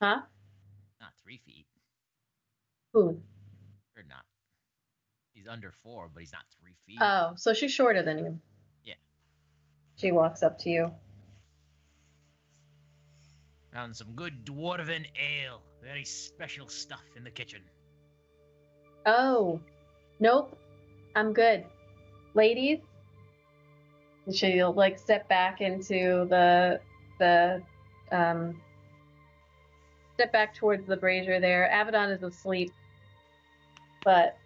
Speaker 2: Huh?
Speaker 3: Not 3 feet.
Speaker 2: Who?
Speaker 3: Or not. He's under 4, but he's not 3 feet.
Speaker 2: Oh, so she's shorter than you.
Speaker 3: Yeah.
Speaker 2: She walks up to you.
Speaker 3: Found some good dwarven ale. Very special stuff in the kitchen.
Speaker 2: Oh, nope. I'm good. Ladies, she'll like step back into step back towards the brazier there. Abaddon is asleep, but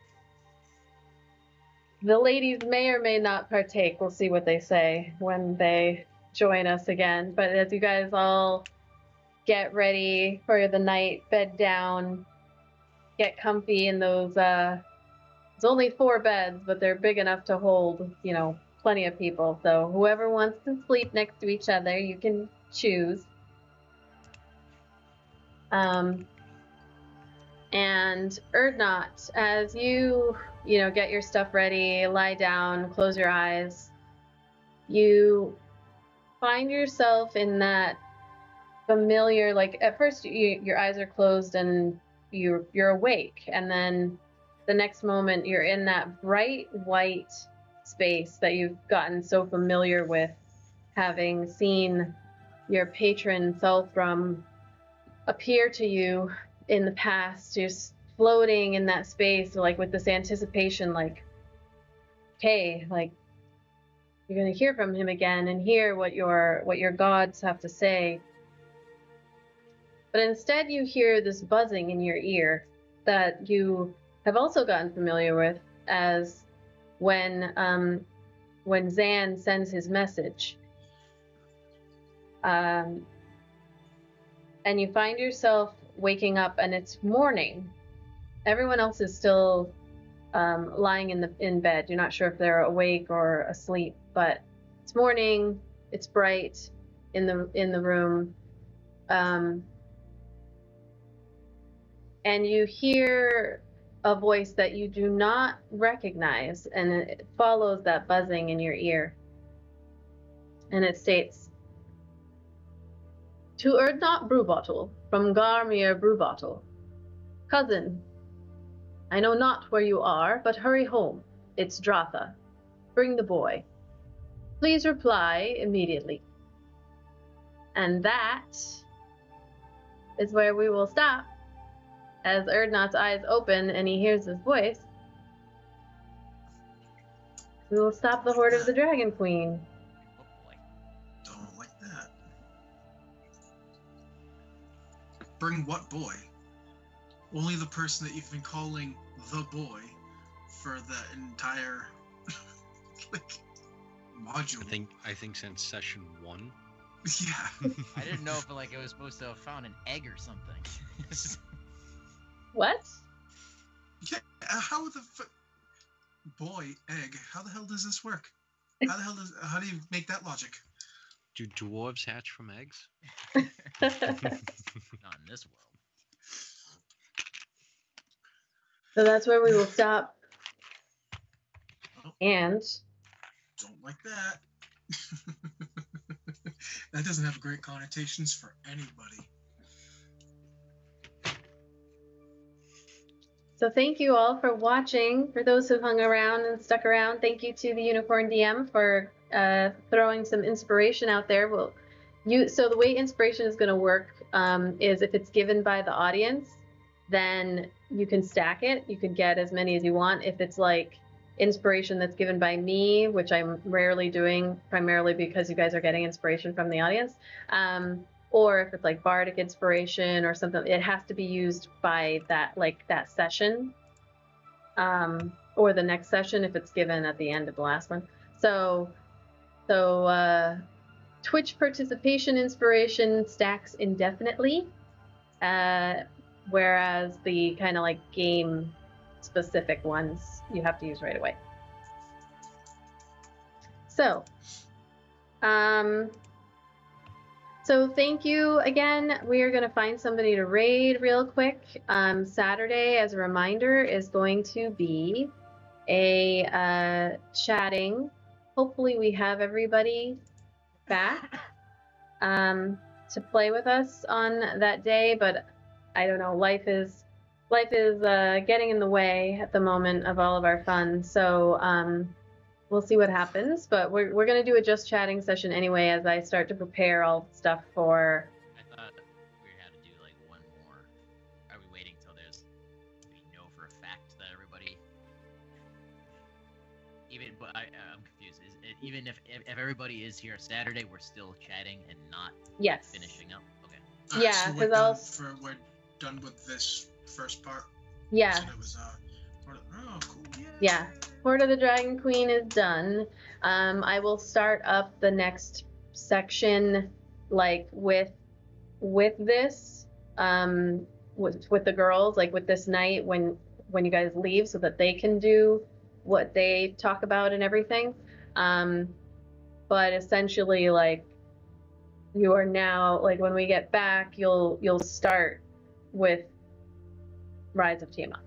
Speaker 2: the ladies may or may not partake. We'll see what they say when they join us again. But as you guys all get ready for the night, bed down, get comfy in those, it's only 4 beds, but they're big enough to hold, you know, plenty of people. So whoever wants to sleep next to each other, you can choose. And Erdnot, as you know, get your stuff ready, lie down, close your eyes, you find yourself in that familiar, like at first your eyes are closed and you're awake, and then the next moment you're in that bright white space that you've gotten so familiar with, having seen your patron Thelthrum appear to you in the past, just floating in that space, like with this anticipation, like, okay, like you're gonna hear from him again and hear what your gods have to say. But instead you hear this buzzing in your ear that you have also gotten familiar with as when Zan sends his message. And you find yourself waking up and it's morning. Everyone else is still lying in bed. You're not sure if they're awake or asleep, but it's morning. It's bright in the room, and you hear a voice that you do not recognize, and it follows that buzzing in your ear, and it states, "To Erdnot Brewbottle, from Garmir Brewbottle. Cousin, I know not where you are, but hurry home. It's Dratha. Bring the boy. Please reply immediately." And that is where we will stop, as Erdnot's eyes open and he hears his voice. We will stop the Horde of the Dragon Queen.
Speaker 3: Oh boy.
Speaker 1: Don't like that. Bring what boy? Only the person that you've been calling the boy for the entire like module.
Speaker 4: I think since session 1.
Speaker 1: Yeah.
Speaker 3: I didn't know if like it was supposed to have found an egg or something.
Speaker 2: What?
Speaker 1: Yeah. How the boy egg? How the hell does this work? How do you make that logic?
Speaker 4: Do dwarves hatch from eggs?
Speaker 3: Not in this world.
Speaker 2: So that's where we will stop.
Speaker 1: Oh,
Speaker 2: And
Speaker 1: don't like that. That doesn't have great connotations for anybody.
Speaker 2: so thank you all for watching. For those who hung around and stuck around, thank you to the Unicorn DM for throwing some inspiration out there. So the way inspiration is going to work is if it's given by the audience, then you can stack it. You can get as many as you want. If it's like inspiration that's given by me, which I'm rarely doing, primarily because you guys are getting inspiration from the audience, or if it's like bardic inspiration or something, it has to be used by that session, or the next session if it's given at the end of the last one. So Twitch participation inspiration stacks indefinitely, whereas the kind of like game specific ones you have to use right away. So so thank you again. We are going to find somebody to raid real quick. Saturday, as a reminder, is going to be a chatting. Hopefully we have everybody back to play with us on that day, but I don't know, life is getting in the way at the moment of all of our fun, so we'll see what happens, but we're going to do a just chatting session anyway as I start to prepare all the stuff for...
Speaker 3: I thought But I'm confused. Is it, even if everybody is here Saturday, we're still chatting and not
Speaker 2: Yes.
Speaker 3: finishing up? Okay.
Speaker 1: Alright,
Speaker 2: Yeah,
Speaker 1: so
Speaker 2: 'cause
Speaker 1: we're done with this first part.
Speaker 2: Yeah.
Speaker 1: So it was oh cool.
Speaker 2: Yeah. Court of the Dragon Queen is done. I will start up the next section, like with this, with the girls, like with this night when you guys leave, so that they can do what they talk about and everything. But essentially, like, you are now, like, when we get back, you'll start with Rise of Tiamat.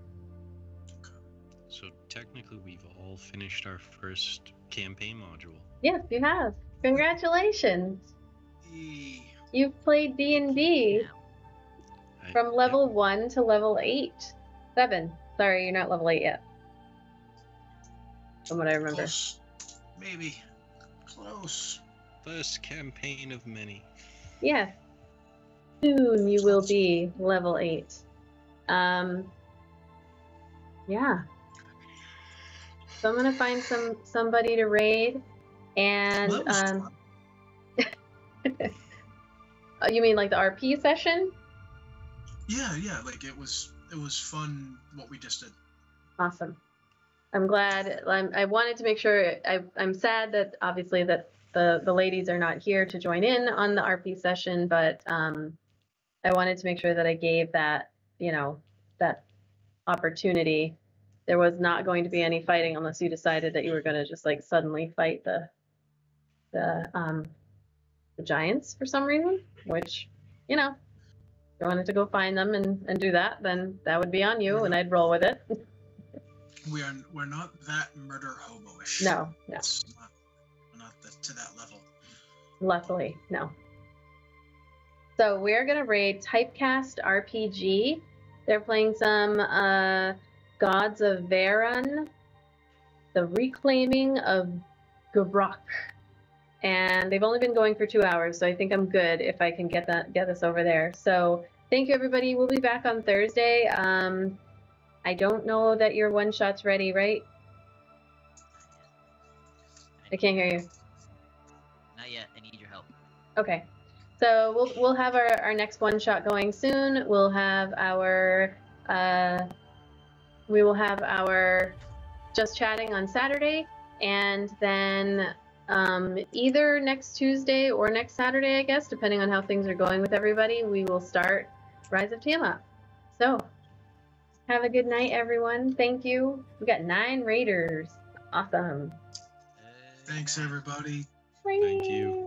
Speaker 4: So technically, we've all finished our first campaign module.
Speaker 2: Yes, you have. Congratulations.
Speaker 1: Yay.
Speaker 2: You've played D&D from level 1 to level 7. Sorry, you're not level 8 yet. From what I remember.
Speaker 1: Close. Maybe. Close.
Speaker 4: First campaign of many.
Speaker 2: Yes. Soon you will be level 8. Yeah. So I'm gonna find somebody to raid, and
Speaker 1: Well, that was fun.
Speaker 2: you mean like the RP session?
Speaker 1: Yeah, like it was fun what we just did.
Speaker 2: Awesome. I'm glad. I wanted to make sure. I'm sad that obviously that the ladies are not here to join in on the RP session, but I wanted to make sure that I gave that, that opportunity. There was not going to be any fighting unless you decided that you were going to just like suddenly fight the giants for some reason, which, if you wanted to go find them and do that, then that would be on you, and I'd roll with it.
Speaker 1: We're not that murder hobo-ish.
Speaker 2: No.
Speaker 1: We're not to that level.
Speaker 2: Luckily, no. So we're gonna raid Typecast RPG. They're playing some Gods of Varan, the Reclaiming of Gabrok, and they've only been going for 2 hours, so I think I'm good if I can get us over there. So thank you, everybody. We'll be back on Thursday. I don't know that your one shot's ready, right? I can't hear you.
Speaker 3: Not yet. I need your help.
Speaker 2: Okay. So we'll have our next one shot going soon. We'll have our we will have our Just Chatting on Saturday, and then either next Tuesday or next Saturday, I guess, depending on how things are going with everybody, we will start Rise of Tiamat. So have a good night, everyone. Thank you. We got 9 raiders. Awesome.
Speaker 1: Thanks, everybody.
Speaker 4: Thank you.